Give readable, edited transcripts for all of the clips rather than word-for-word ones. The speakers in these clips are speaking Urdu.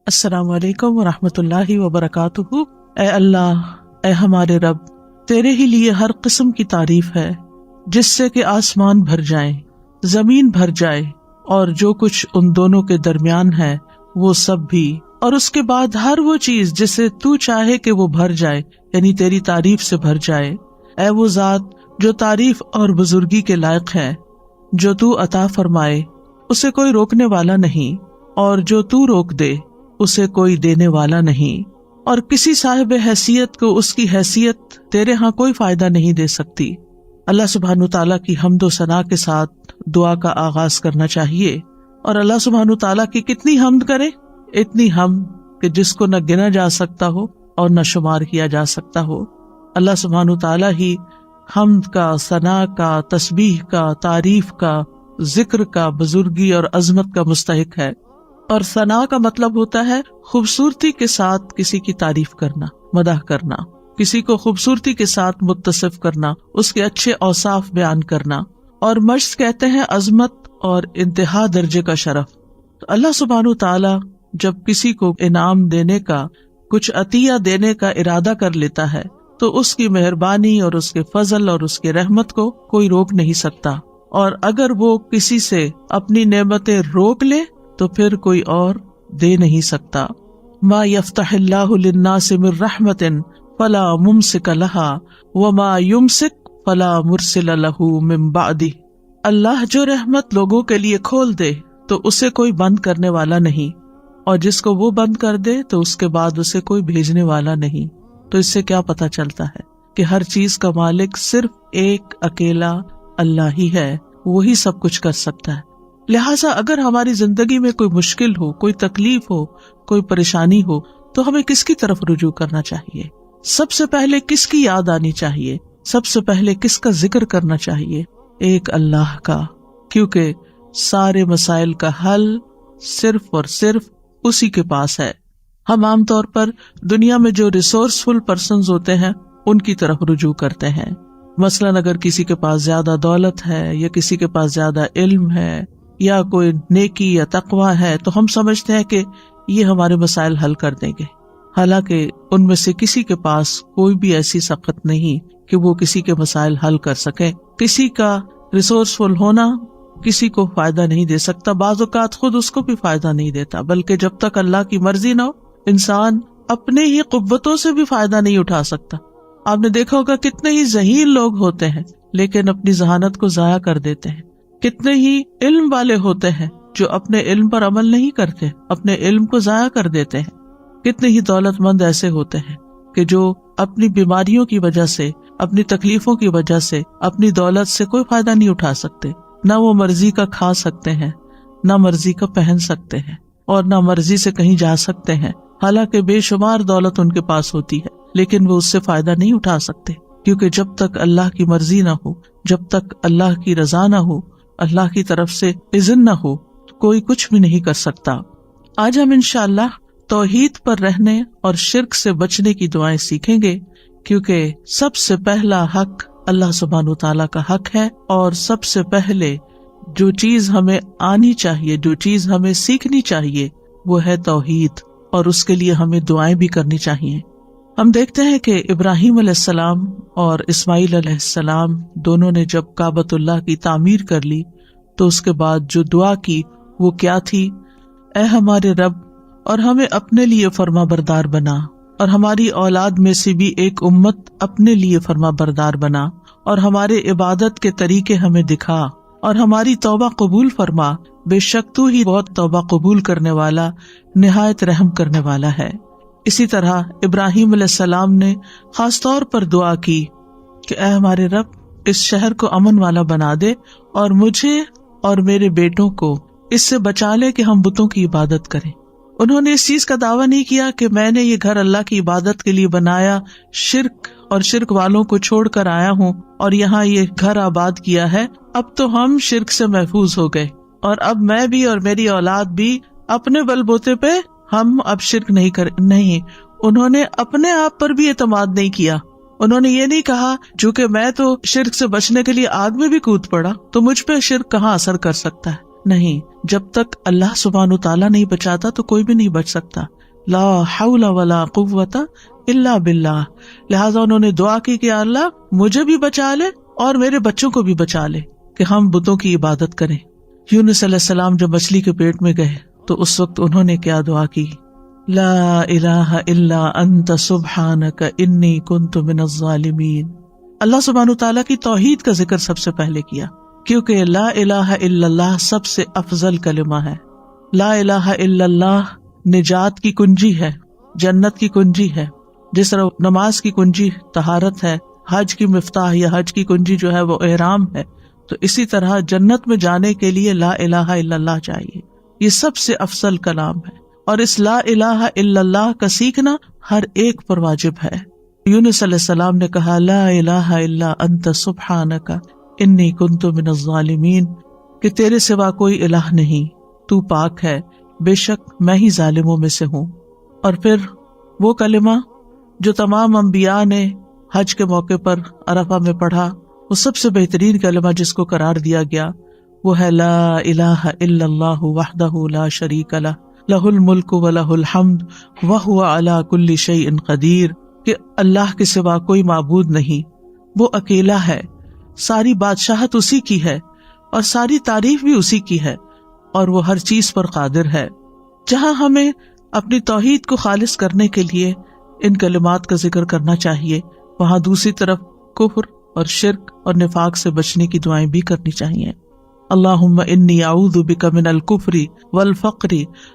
السلام علیکم ورحمۃ اللہ وبرکاتہ۔ اے اللہ، اے ہمارے رب، تیرے ہی لیے ہر قسم کی تعریف ہے جس سے کہ آسمان بھر جائیں، زمین بھر جائے اور جو کچھ ان دونوں کے درمیان ہے وہ سب بھی، اور اس کے بعد ہر وہ چیز جسے تو چاہے کہ وہ بھر جائے، یعنی تیری تعریف سے بھر جائے۔ اے وہ ذات جو تعریف اور بزرگی کے لائق ہے، جو تو عطا فرمائے اسے کوئی روکنے والا نہیں، اور جو تو روک دے اسے کوئی دینے والا نہیں، اور کسی صاحب حیثیت کو اس کی حیثیت تیرے ہاں کوئی فائدہ نہیں دے سکتی۔ اللہ سبحانہ تعالیٰ کی حمد و ثنا کے ساتھ دعا کا آغاز کرنا چاہیے، اور اللہ سبحانہ تعالیٰ کی کتنی حمد کرے، اتنی حمد کہ جس کو نہ گنا جا سکتا ہو اور نہ شمار کیا جا سکتا ہو۔ اللہ سبحانہ تعالیٰ ہی حمد کا، ثنا کا، تسبیح کا، تعریف کا، ذکر کا، بزرگی اور عظمت کا مستحق ہے۔ اور ثنا کا مطلب ہوتا ہے خوبصورتی کے ساتھ کسی کی تعریف کرنا، مدح کرنا، کسی کو خوبصورتی کے ساتھ متصف کرنا، اس کے اچھے اوصاف بیان کرنا۔ اور مجد کہتے ہیں عظمت اور انتہا درجے کا شرف۔ تو اللہ سبحانہ تعالی جب کسی کو انعام دینے کا، کچھ عطیہ دینے کا ارادہ کر لیتا ہے تو اس کی مہربانی اور اس کے فضل اور اس کے رحمت کو کوئی روک نہیں سکتا، اور اگر وہ کسی سے اپنی نعمتیں روک لے تو پھر کوئی اور دے نہیں سکتا۔ ما یفتح اللہ للناس من رحمت فلا ممسک لها وما یمسک فلا مرسل له من بعدہ۔ اللہ جو رحمت لوگوں کے لیے کھول دے تو اسے کوئی بند کرنے والا نہیں، اور جس کو وہ بند کر دے تو اس کے بعد اسے کوئی بھیجنے والا نہیں۔ تو اس سے کیا پتہ چلتا ہے کہ ہر چیز کا مالک صرف ایک اکیلا اللہ ہی ہے، وہی سب کچھ کر سکتا ہے۔ لہٰذا اگر ہماری زندگی میں کوئی مشکل ہو، کوئی تکلیف ہو، کوئی پریشانی ہو تو ہمیں کس کی طرف رجوع کرنا چاہیے؟ سب سے پہلے کس کی یاد آنی چاہیے؟ سب سے پہلے کس کا ذکر کرنا چاہیے؟ ایک اللہ کا، کیونکہ سارے مسائل کا حل صرف اور صرف اسی کے پاس ہے۔ ہم عام طور پر دنیا میں جو ریسورسفل پرسنز ہوتے ہیں ان کی طرف رجوع کرتے ہیں۔ مثلاً اگر کسی کے پاس زیادہ دولت ہے، یا کسی کے پاس زیادہ علم ہے، یا کوئی نیکی یا تقوی ہے، تو ہم سمجھتے ہیں کہ یہ ہمارے مسائل حل کر دیں گے، حالانکہ ان میں سے کسی کے پاس کوئی بھی ایسی سخت نہیں کہ وہ کسی کے مسائل حل کر سکے۔ کسی کا ریسورسفل ہونا کسی کو فائدہ نہیں دے سکتا، بعض اوقات خود اس کو بھی فائدہ نہیں دیتا، بلکہ جب تک اللہ کی مرضی نہ ہو انسان اپنے ہی قوتوں سے بھی فائدہ نہیں اٹھا سکتا۔ آپ نے دیکھا ہوگا کتنے ہی ذہین لوگ ہوتے ہیں لیکن اپنی ذہانت کو ضائع کر دیتے ہیں، کتنے ہی علم والے ہوتے ہیں جو اپنے علم پر عمل نہیں کرتے، اپنے علم کو ضائع کر دیتے ہیں۔ کتنے ہی دولت مند ایسے ہوتے ہیں کہ جو اپنی بیماریوں کی وجہ سے، اپنی تکلیفوں کی وجہ سے اپنی دولت سے کوئی فائدہ نہیں اٹھا سکتے، نہ وہ مرضی کا کھا سکتے ہیں، نہ مرضی کا پہن سکتے ہیں، اور نہ مرضی سے کہیں جا سکتے ہیں، حالانکہ بے شمار دولت ان کے پاس ہوتی ہے لیکن وہ اس سے فائدہ نہیں اٹھا سکتے، کیونکہ جب تک اللہ کی مرضی نہ ہو، جب تک اللہ کی رضا نہ ہو، اللہ کی طرف سے اذن نہ ہو، کوئی کچھ بھی نہیں کر سکتا۔ آج ہم انشاءاللہ توحید پر رہنے اور شرک سے بچنے کی دعائیں سیکھیں گے، کیونکہ سب سے پہلا حق اللہ سبحانہ تعالیٰ کا حق ہے، اور سب سے پہلے جو چیز ہمیں آنی چاہیے، جو چیز ہمیں سیکھنی چاہیے وہ ہے توحید، اور اس کے لیے ہمیں دعائیں بھی کرنی چاہیے۔ ہم دیکھتے ہیں کہ ابراہیم علیہ السلام اور اسماعیل علیہ السلام دونوں نے جب کعبۃ اللہ کی تعمیر کر لی تو اس کے بعد جو دعا کی وہ کیا تھی؟ اے ہمارے رب، اور ہمیں اپنے لیے فرما بردار بنا، اور ہماری اولاد میں سے بھی ایک امت اپنے لیے فرما بردار بنا، اور ہمارے عبادت کے طریقے ہمیں دکھا، اور ہماری توبہ قبول فرما، بے شک تو ہی بہت توبہ قبول کرنے والا، نہایت رحم کرنے والا ہے۔ اسی طرح ابراہیم علیہ السلام نے خاص طور پر دعا کی کہ اے ہمارے رب، اس شہر کو امن والا بنا دے، اور مجھے اور میرے بیٹوں کو اس سے بچا لے کہ ہم بتوں کی عبادت کریں۔ انہوں نے اس چیز کا دعویٰ نہیں کیا کہ میں نے یہ گھر اللہ کی عبادت کے لیے بنایا، شرک اور شرک والوں کو چھوڑ کر آیا ہوں اور یہاں یہ گھر آباد کیا ہے، اب تو ہم شرک سے محفوظ ہو گئے، اور اب میں بھی اور میری اولاد بھی اپنے بل بوتے پہ ہم اب شرک نہیں۔ انہوں نے اپنے آپ پر بھی اعتماد نہیں کیا۔ انہوں نے یہ نہیں کہا چونکہ میں تو شرک سے بچنے کے لیے آگ میں بھی کود پڑا تو مجھ پہ شرک کہاں اثر کر سکتا ہے، نہیں، جب تک اللہ سبحانہ تعالیٰ نہیں بچاتا تو کوئی بھی نہیں بچ سکتا. لا حول ولا قوت الا باللہ. لہٰذا انہوں نے دعا کی کہ اللہ مجھے بھی بچا لے اور میرے بچوں کو بھی بچا لے کہ ہم بتوں کی عبادت کریں. یونس علیہ السلام جب مچھلی کے پیٹ میں گئے تو اس وقت انہوں نے کیا دعا کی؟ لا الہ الا انت سبحانک انی کنت من الظالمین. اللہ سبحانہ تعالیٰ کی توحید کا ذکر سب سے پہلے کیا، کیونکہ لا الہ الا اللہ سب سے افضل کلمہ ہے. لا الہ الا اللہ نجات کی کنجی ہے، جنت کی کنجی ہے. جس طرح نماز کی کنجی طہارت ہے، حج کی مفتاح یا حج کی کنجی جو ہے وہ احرام ہے، تو اسی طرح جنت میں جانے کے لیے لا الہ الا اللہ چاہیے. یہ سب سے افضل کلام ہے، اور اس لا الہ الا اللہ کا سیکھنا ہر ایک پر واجب ہے. یونس علیہ السلام نے کہا لا الہ الا انت سبحانک انی کنت من الظالمین، کہ تیرے سوا کوئی الہ نہیں، تو پاک ہے، بے شک میں ہی ظالموں میں سے ہوں. اور پھر وہ کلمہ جو تمام انبیاء نے حج کے موقع پر عرفہ میں پڑھا، وہ سب سے بہترین کلمہ جس کو قرار دیا گیا وہ ہے لا الہ الا اللہ وحدہ لا شریک لہ لہ الملک ولہ الحمد وہو علی کل شیء قدیر. کہ اللہ کے سوا کوئی معبود نہیں، وہ اکیلا ہے، ساری بادشاہت اسی کی ہے اور ساری تعریف بھی اسی کی ہے، اور وہ ہر چیز پر قادر ہے. جہاں ہمیں اپنی توحید کو خالص کرنے کے لیے ان کلمات کا ذکر کرنا چاہیے، وہاں دوسری طرف کفر اور شرک اور نفاق سے بچنے کی دعائیں بھی کرنی چاہیے. اللہم انی اعوذ بک من الکفر والفقر،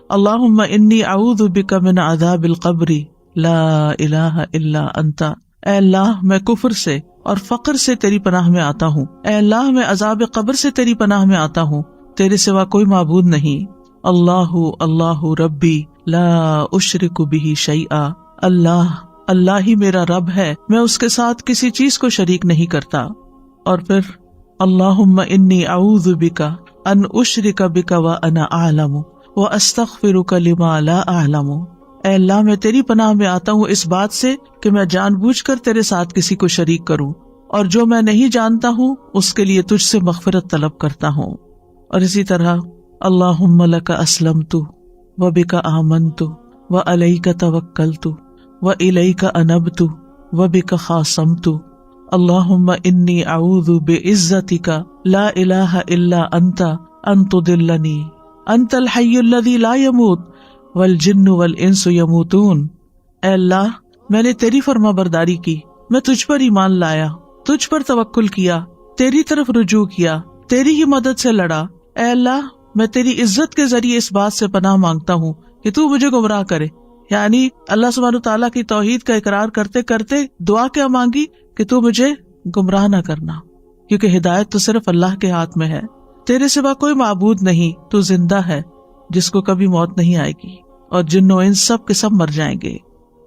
اللہم انی اعوذ بک من عذاب القبر، لا الہ الا انت. اے اللہ میں کفر سے اور فقر سے تیری پناہ میں آتا ہوں. اے اللہ میں عذاب قبر سے تیری پناہ میں آتا ہوں، تیرے سوا کوئی معبود نہیں. اللہ اللہ ربی لا اشرک بہ شیئا، اللہ ہی میرا رب ہے، میں اس کے ساتھ کسی چیز کو شریک نہیں کرتا. اور پھر اللہم انی اعوذ بک ان اشرک بک وانا اعلم واستغفرک لما لا اعلم. اے اللہ میں تیری پناہ میں آتا ہوں اس بات سے کہ میں جان بوجھ کر تیرے ساتھ کسی کو شریک کروں، اور جو میں نہیں جانتا ہوں اس کے لیے تجھ سے مغفرت طلب کرتا ہوں. اور اسی طرح اللہم لک اسلمت وبک آمنت وعلیک توکلت وإلیک انبت وبک خاصمت. اللہم انی اعوذ بعزتک لا الہ الا انت ان تضلنی، انت الحی الذی لا یموت والجن والانس یموتون. اے اللہ میں نے تیری فرما برداری کی، میں تجھ پر ایمان لایا، تجھ پر توکل کیا، تیری طرف رجوع کیا، تیری ہی مدد سے لڑا. اے اللہ میں تیری عزت کے ذریعے اس بات سے پناہ مانگتا ہوں کہ تو مجھے گمراہ کرے. یعنی اللہ سبحانہ تعالیٰ کی توحید کا اقرار کرتے کرتے دعا کیا مانگی کہ تو مجھے گمراہ نہ کرنا، کیونکہ ہدایت تو صرف اللہ کے ہاتھ میں ہے. تیرے سوا کوئی معبود نہیں، تو زندہ ہے جس کو کبھی موت نہیں آئے گی، اور جن و انس سب کے سب مر جائیں گے.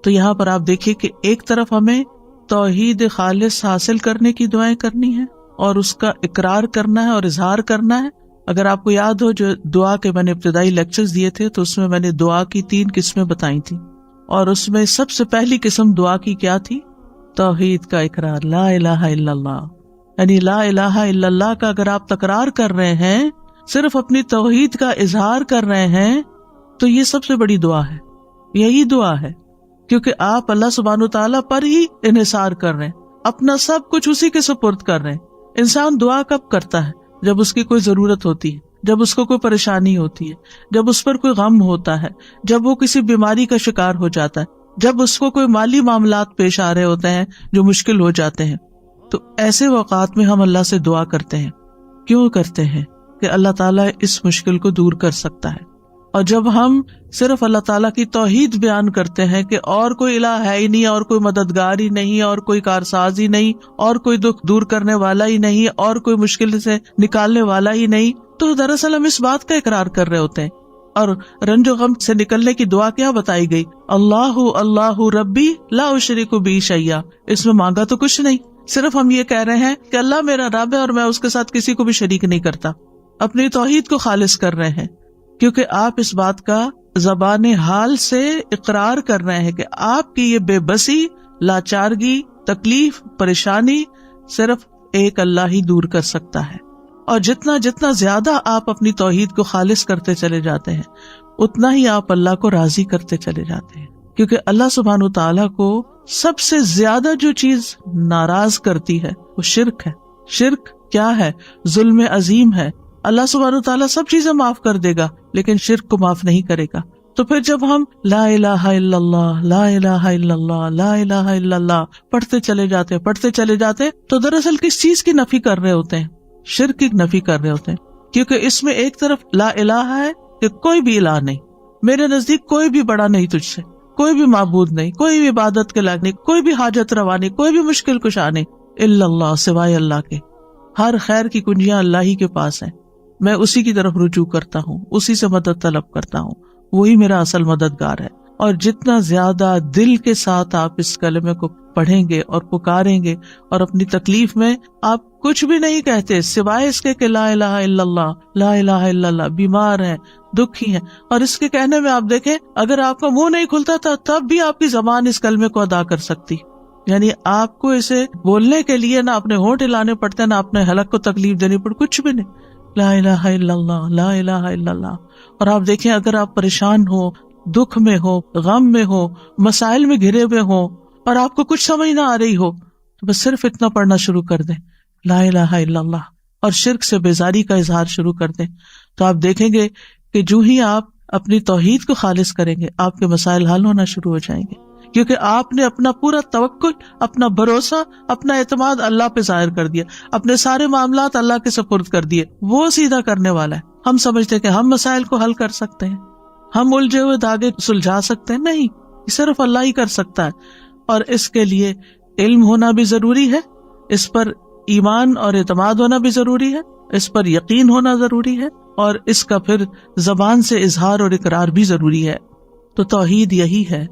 تو یہاں پر آپ دیکھیے کہ ایک طرف ہمیں توحید خالص حاصل کرنے کی دعائیں کرنی ہے اور اس کا اقرار کرنا ہے اور اظہار کرنا ہے. اگر آپ کو یاد ہو جو دعا کے میں نے ابتدائی لیکچرز دیے تھے تو اس میں نے دعا کی 3 قسمیں بتائی تھی، اور اس میں سب سے پہلی قسم دعا کی کیا تھی؟ توحید کا اقرار، لا الہ الا اللہ. یعنی لا الہ الا اللہ کا اگر آپ تکرار کر رہے ہیں، صرف اپنی توحید کا اظہار کر رہے ہیں، تو یہ سب سے بڑی دعا ہے. یہی دعا ہے کیونکہ آپ اللہ سبحانہ تعالیٰ پر ہی انحصار کر رہے ہیں، اپنا سب کچھ اسی کے سپرد کر رہے ہیں. انسان دعا کب کرتا ہے؟ جب اس کی کوئی ضرورت ہوتی ہے، جب اس کو کوئی پریشانی ہوتی ہے، جب اس پر کوئی غم ہوتا ہے، جب وہ کسی بیماری کا شکار ہو جاتا ہے، جب اس کو کوئی مالی معاملات پیش آ رہے ہوتے ہیں جو مشکل ہو جاتے ہیں. تو ایسے اوقات میں ہم اللہ سے دعا کرتے ہیں. کیوں کرتے ہیں؟ کہ اللہ تعالیٰ اس مشکل کو دور کر سکتا ہے. اور جب ہم صرف اللہ تعالیٰ کی توحید بیان کرتے ہیں کہ اور کوئی الہ ہے ہی نہیں، اور کوئی مددگار ہی نہیں، اور کوئی کارساز ہی نہیں، اور کوئی دکھ دور کرنے والا ہی نہیں، اور کوئی مشکل سے نکالنے والا ہی نہیں، تو دراصل ہم اس بات کا اقرار کر رہے ہوتے ہیں. اور رنج و غم سے نکلنے کی دعا کیا بتائی گئی؟ اللہ اللہ ربی لا اشرک بہ شیئا. اس میں مانگا تو کچھ نہیں، صرف ہم یہ کہہ رہے ہیں کہ اللہ میرا رب ہے اور میں اس کے ساتھ کسی کو بھی شریک نہیں کرتا. اپنی توحید کو خالص کر رہے ہیں، کیونکہ آپ اس بات کا زبان حال سے اقرار کر رہے ہیں کہ آپ کی یہ بے بسی، لاچارگی، تکلیف، پریشانی صرف ایک اللہ ہی دور کر سکتا ہے. اور جتنا جتنا زیادہ آپ اپنی توحید کو خالص کرتے چلے جاتے ہیں اتنا ہی آپ اللہ کو راضی کرتے چلے جاتے ہیں، کیونکہ اللہ سبحانہ تعالیٰ کو سب سے زیادہ جو چیز ناراض کرتی ہے وہ شرک ہے۔ شرک کیا ہے؟ ظلم عظیم ہے۔ اللہ سبحانہ تعالیٰ سب چیزیں معاف کر دے گا لیکن شرک کو معاف نہیں کرے گا۔ تو پھر جب ہم لا الہ الا اللہ لا الہ الا اللہ لا الہ الا اللہ پڑھتے چلے جاتے تو دراصل کس چیز کی نفی کر رہے ہوتے ہیں؟ شرک کی نفی کر رہے ہوتے ہیں، کیونکہ اس میں ایک طرف لا الہ ہے کہ کوئی بھی الہ نہیں، میرے نزدیک کوئی بھی بڑا نہیں تجھ سے، کوئی بھی معبود نہیں، کوئی بھی عبادت کے لائق نہیں، کوئی بھی حاجت روا نہیں، کوئی بھی مشکل کشا نہیں، الا اللہ سوائے اللہ کے۔ ہر خیر کی کنجیاں اللہ ہی کے پاس ہیں، میں اسی کی طرف رجوع کرتا ہوں، اسی سے مدد طلب کرتا ہوں، وہی میرا اصل مددگار ہے۔ اور جتنا زیادہ دل کے ساتھ آپ اس کلمے کو پڑھیں گے اور پکاریں گے اور اپنی تکلیف میں آپ کچھ بھی نہیں کہتے سوائے اس کے کہ لا الہ الا اللہ لا الہ الا اللہ، بیمار ہیں، دکھی ہیں، اور اس کے کہنے میں آپ دیکھیں اگر آپ کا منہ نہیں کھلتا تھا تب بھی آپ کی زبان اس کلمے کو ادا کر سکتی، یعنی آپ کو اسے بولنے کے لیے نہ اپنے ہونٹ ہلانے پڑتے نہ اپنے حلق کو تکلیف دینی پڑ، کچھ بھی نہیں، لا الہ الا اللہ لا الہ الا اللہ۔ اور آپ دیکھیں اگر آپ پریشان ہو، دکھ میں ہو، غم میں ہو، مسائل میں گھرے ہوئے ہو اور آپ کو کچھ سمجھ نہ آ رہی ہو تو بس صرف اتنا پڑھنا شروع کر دیں، لا الہ الا اللہ، اور شرک سے بیزاری کا اظہار شروع کر دیں، تو آپ دیکھیں گے کہ جو ہی آپ اپنی توحید کو خالص کریں گے آپ کے مسائل حل ہونا شروع ہو جائیں گے، کیونکہ آپ نے اپنا پورا توکل، اپنا بھروسہ، اپنا اعتماد اللہ پہ ظاہر کر دیا، اپنے سارے معاملات اللہ کے سپرد کر دیے، وہ سیدھا کرنے والا ہے۔ ہم سمجھتے کہ ہم مسائل کو حل کر سکتے ہیں، ہم الجھے ہوئے دھاگے سلجھا سکتے ہیں، نہیں، صرف اللہ ہی کر سکتا ہے، اور اس کے لیے علم ہونا بھی ضروری ہے، اس پر ایمان اور اعتماد ہونا بھی ضروری ہے، اس پر یقین ہونا ضروری ہے، اور اس کا پھر زبان سے اظہار اور اقرار بھی ضروری ہے۔ تو توحید یہی ہے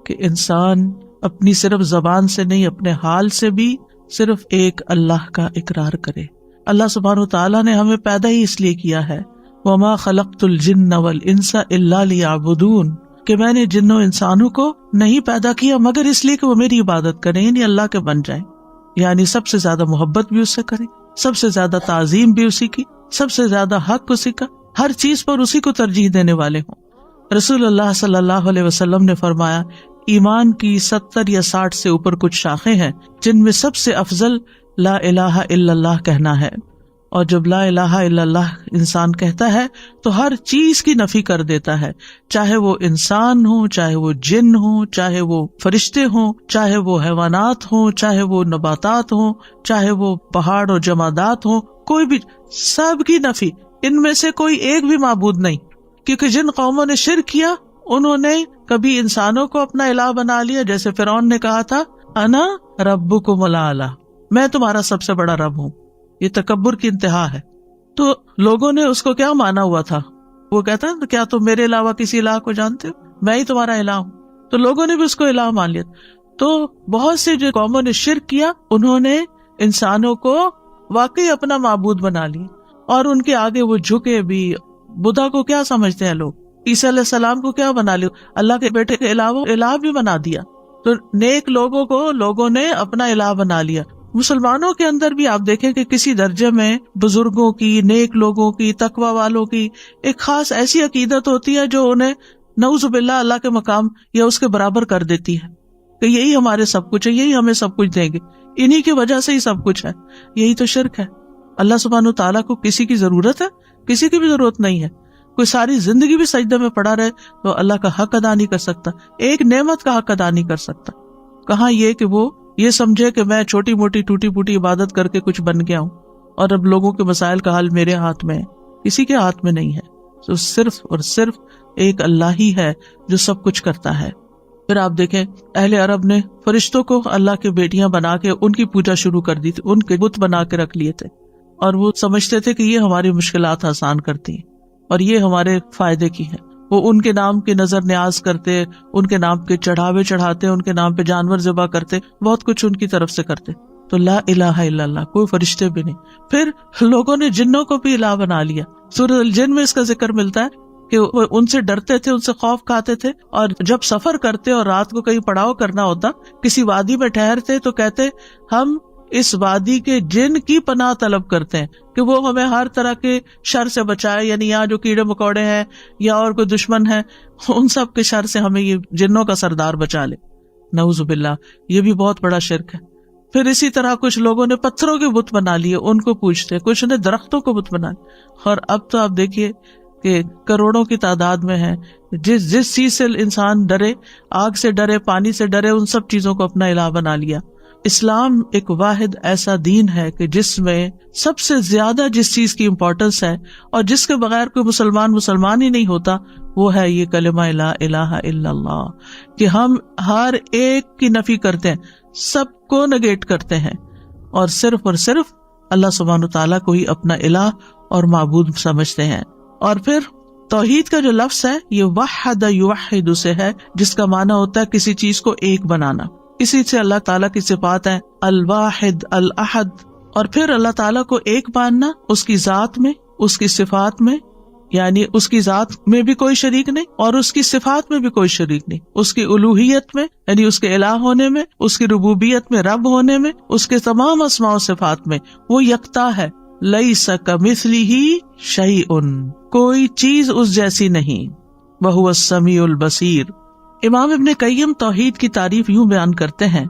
کہ انسان اپنی صرف زبان سے نہیں اپنے حال سے بھی صرف ایک اللہ کا اقرار کرے۔ اللہ سبحانہ وتعالیٰ نے ہمیں پیدا ہی اس لیے کیا ہے، وَمَا خَلَقْتُ الْجِنَّ وَالْإِنسَ إِلَّا لِيَعْبُدُونَ، کہ میں نے جنوں انسانوں کو نہیں پیدا کیا مگر اس لیے کہ وہ میری عبادت کریں، یعنی اللہ کے بن جائیں، یعنی سب سے زیادہ محبت بھی اس سے کریں، سب سے زیادہ تعظیم بھی اسی کی، سب سے زیادہ حق اسی کا، ہر چیز پر اسی کو ترجیح دینے والے ہوں۔ رسول اللہ صلی اللہ علیہ وسلم نے فرمایا ایمان کی 70 یا 60 سے اوپر کچھ شاخیں ہیں جن میں سب سے افضل لا الہ الا اللہ کہنا ہے، اور جب لا الہ الا اللہ انسان کہتا ہے تو ہر چیز کی نفی کر دیتا ہے، چاہے وہ انسان ہو، چاہے وہ جن ہو، چاہے وہ فرشتے ہوں، چاہے وہ حیوانات ہوں، چاہے وہ نباتات ہوں، چاہے وہ پہاڑ اور جمادات ہوں، کوئی بھی، سب کی نفی، ان میں سے کوئی ایک بھی معبود نہیں، کیونکہ جن قوموں نے شرک کیا انہوں نے کبھی انسانوں کو اپنا الہ بنا لیا، جیسے فرعون نے کہا تھا انا ربکم الاعلی، میں تمہارا سب سے بڑا رب ہوں، یہ تکبر کی انتہا ہے۔ تو لوگوں نے اس کو کیا مانا ہوا تھا، وہ کہتا ہے کیا تم میرے علاوہ کسی الہ کو جانتے ہو، میں ہی تمہارا الہ ہوں، تو لوگوں نے بھی اس کو الہ مان لیا۔ تو بہت سے جو قوموں نے شرک کیا انہوں نے انسانوں کو واقعی اپنا معبود بنا لیا، اور ان کے آگے وہ جھکے بھی۔ بدھا کو کیا سمجھتے ہیں لوگ، عیسیٰ علیہ السلام کو کیا بنا لیا، اللہ کے بیٹے کے علاوہ الہ بھی بنا دیا۔ تو نیک لوگوں کو لوگوں نے اپنا الہ بنا لیا۔ مسلمانوں کے اندر بھی آپ دیکھیں کہ کسی درجے میں بزرگوں کی، نیک لوگوں کی، تقوی والوں کی ایک خاص ایسی عقیدت ہوتی ہے جو انہیں نعوذ باللہ اللہ کے مقام یا اس کے برابر کر دیتی ہے کہ یہی ہمارے سب کچھ ہے، یہی ہمیں سب کچھ دیں گے، انہی کی وجہ سے ہی سب کچھ ہے۔ یہی تو شرک ہے۔ اللہ سبحانہ تعالیٰ کو کسی کی ضرورت ہے؟ کسی کی بھی ضرورت نہیں ہے۔ کوئی ساری زندگی بھی سجدے میں پڑا رہے تو اللہ کا حق ادا نہیں کر سکتا، ایک نعمت کا حق ادا نہیں کر سکتا۔ کہاں یہ کہ وہ یہ سمجھے کہ میں چھوٹی موٹی ٹوٹی پوٹی عبادت کر کے کچھ بن گیا ہوں اور اب لوگوں کے مسائل کا حل میرے ہاتھ میں ہے، کسی کے ہاتھ میں نہیں ہے۔ تو صرف اور صرف ایک اللہ ہی ہے جو سب کچھ کرتا ہے۔ پھر آپ دیکھیں اہل عرب نے فرشتوں کو اللہ کے بیٹیاں بنا کے ان کی پوجا شروع کر دی تھی، ان کے بت بنا کے رکھ لیے تھے، اور وہ سمجھتے تھے کہ یہ ہماری مشکلات آسان کرتی ہیں اور یہ ہمارے فائدے کی ہے۔ وہ ان کے نام کی نظر نیاز کرتے، ان کے نام کے چڑھاوے چڑھاتے، ان کے نام پہ جانور ذبح کرتے، بہت کچھ ان کی طرف سے کرتے۔ تو لا الہ الا اللہ، کوئی فرشتے بھی نہیں۔ پھر لوگوں نے جنوں کو بھی الہ بنا لیا۔ سورۃ الجن میں اس کا ذکر ملتا ہے کہ وہ ان سے ڈرتے تھے، ان سے خوف کھاتے تھے، اور جب سفر کرتے اور رات کو کہیں پڑاؤ کرنا ہوتا، کسی وادی میں ٹھہرتے تو کہتے ہم اس وادی کے جن کی پناہ طلب کرتے ہیں کہ وہ ہمیں ہر طرح کے شر سے بچائے، یعنی یہاں جو کیڑے مکوڑے ہیں یا اور کوئی دشمن ہے ان سب کے شر سے ہمیں یہ جنوں کا سردار بچا لے. نعوذ باللہ، یہ بھی بہت بڑا شرک ہے. پھر اسی طرح کچھ لوگوں نے پتھروں کے بت بنا لیے، ان کو پوچھتے، کچھ نے درختوں کو بت بنا لیے. اور اب تو آپ دیکھیے کہ کروڑوں کی تعداد میں ہے، جس چیز سے انسان ڈرے، آگ سے ڈرے، پانی سے ڈرے، ان سب چیزوں کو اپنا الہ بنا لیا. اسلام ایک واحد ایسا دین ہے کہ جس میں سب سے زیادہ جس چیز کی امپورٹنس ہے اور جس کے بغیر کوئی مسلمان ہی نہیں ہوتا، وہ ہے یہ کلمہ لا الہ الا اللہ، کہ ہم ہر ایک کی نفی کرتے ہیں، سب کو نگیٹ کرتے ہیں اور صرف اللہ سبحانہ تعالیٰ کو ہی اپنا الہ اور معبود سمجھتے ہیں. اور پھر توحید کا جو لفظ ہے یہ وحد یوحد سے ہے، جس کا معنی ہوتا ہے کسی چیز کو ایک بنانا. اسی سے اللہ تعالیٰ کی صفات ہیں الواحد الاحد. اور پھر اللہ تعالیٰ کو ایک ماننا اس کی ذات میں، اس کی صفات میں، یعنی اس کی ذات میں بھی کوئی شریک نہیں اور اس کی صفات میں بھی کوئی شریک نہیں، اس کی الوہیت میں یعنی اس کے الہ ہونے میں، اس کی ربوبیت میں رب ہونے میں، اس کے تمام اسماء و صفات میں وہ یکتا ہے. لیس کمثلہ شیء، کوئی چیز اس جیسی نہیں. وہو السمیع البصیر. امام ابن قیم توحید کی تعریف یوں بیان کرتے ہیں،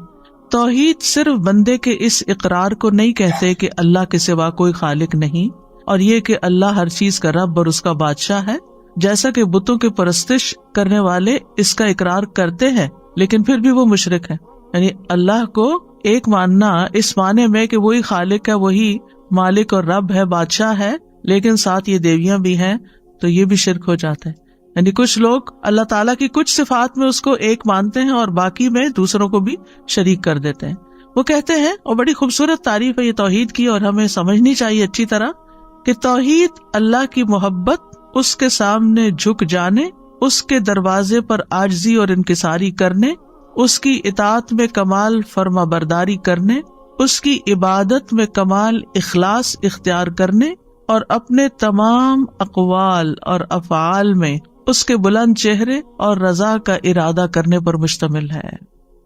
توحید صرف بندے کے اس اقرار کو نہیں کہتے کہ اللہ کے سوا کوئی خالق نہیں، اور یہ کہ اللہ ہر چیز کا رب اور اس کا بادشاہ ہے، جیسا کہ بتوں کی پرستش کرنے والے اس کا اقرار کرتے ہیں لیکن پھر بھی وہ مشرک ہیں. یعنی اللہ کو ایک ماننا اس معنی میں کہ وہی خالق ہے، وہی مالک اور رب ہے، بادشاہ ہے، لیکن ساتھ یہ دیویاں بھی ہیں، تو یہ بھی شرک ہو جاتا ہے. یعنی کچھ لوگ اللہ تعالیٰ کی کچھ صفات میں اس کو ایک مانتے ہیں اور باقی میں دوسروں کو بھی شریک کر دیتے ہیں. وہ کہتے ہیں، اور بڑی خوبصورت تعریف ہے یہ توحید کی اور ہمیں سمجھنی چاہیے اچھی طرح، کہ توحید اللہ کی محبت، اس کے سامنے جھک جانے، اس کے دروازے پر عاجزی اور انکساری کرنے، اس کی اطاعت میں کمال فرما برداری کرنے، اس کی عبادت میں کمال اخلاص اختیار کرنے، اور اپنے تمام اقوال اور افعال میں اس کے بلند چہرے اور رضا کا ارادہ کرنے پر مشتمل ہے.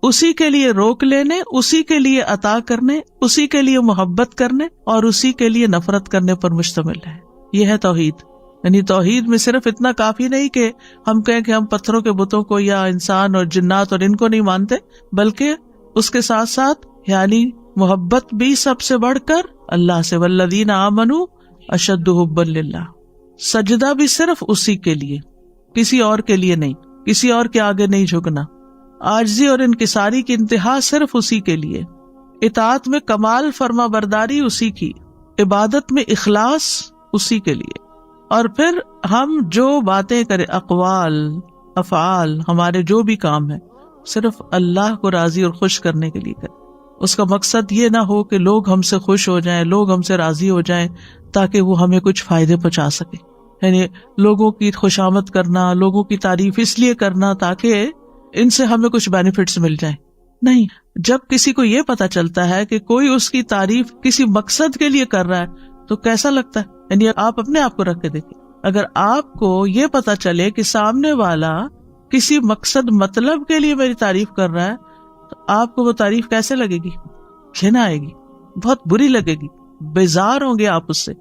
اسی کے لیے روک لینے، اسی کے لیے عطا کرنے، اسی کے لیے محبت کرنے اور اسی کے لیے نفرت کرنے پر مشتمل ہے. یہ ہے توحید. یعنی توحید میں صرف اتنا کافی نہیں کہ ہم کہیں کہ ہم پتھروں کے بتوں کو یا انسان اور جنات اور ان کو نہیں مانتے، بلکہ اس کے ساتھ ساتھ یعنی محبت بھی سب سے بڑھ کر اللہ سے، والذین آمنوا اشد حبا للہ. سجدہ بھی صرف اسی کے لیے، کسی اور کے لیے نہیں، کسی اور کے آگے نہیں جھکنا. عاجزی اور انکساری کی انتہا صرف اسی کے لیے. اطاعت میں کمال فرما برداری اسی کی. عبادت میں اخلاص اسی کے لیے. اور پھر ہم جو باتیں کریں، اقوال افعال، ہمارے جو بھی کام ہیں، صرف اللہ کو راضی اور خوش کرنے کے لیے کریں. اس کا مقصد یہ نہ ہو کہ لوگ ہم سے خوش ہو جائیں، لوگ ہم سے راضی ہو جائیں تاکہ وہ ہمیں کچھ فائدے پہنچا سکے. یعنی لوگوں کی خوشامد کرنا، لوگوں کی تعریف اس لیے کرنا تاکہ ان سے ہمیں کچھ بینیفٹس مل جائیں. نہیں، جب کسی کو یہ پتا چلتا ہے کہ کوئی اس کی تعریف کسی مقصد کے لیے کر رہا ہے تو کیسا لگتا ہے. یعنی آپ اپنے آپ کو رکھ کے دیکھیں، اگر آپ کو یہ پتا چلے کہ سامنے والا کسی مقصد مطلب کے لیے میری تعریف کر رہا ہے تو آپ کو وہ تعریف کیسے لگے گی؟ گھن آئے گی، بہت بری لگے گی، بیزار ہوں گے آپ اس سے.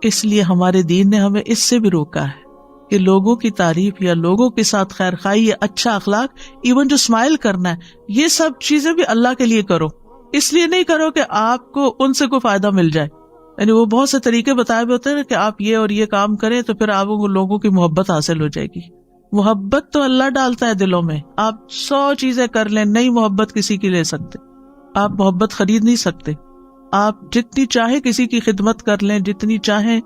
اس لیے ہمارے دین نے ہمیں اس سے بھی روکا ہے کہ لوگوں کی تعریف یا لوگوں کے ساتھ خیر خواہی یا اچھا اخلاق، ایون جو اسمائل کرنا ہے، یہ سب چیزیں بھی اللہ کے لیے کرو. اس لیے نہیں کرو کہ آپ کو ان سے کوئی فائدہ مل جائے. یعنی وہ بہت سے طریقے بتائے ہوئے ہوتے ہیں کہ آپ یہ اور یہ کام کریں تو پھر آپ کو لوگوں کی محبت حاصل ہو جائے گی. محبت تو اللہ ڈالتا ہے دلوں میں. آپ 100 چیزیں کر لیں، نئی محبت کسی کی لے سکتے، آپ محبت خرید نہیں سکتے. آپ جتنی چاہے کسی کی خدمت کر لیں، جتنی چاہیں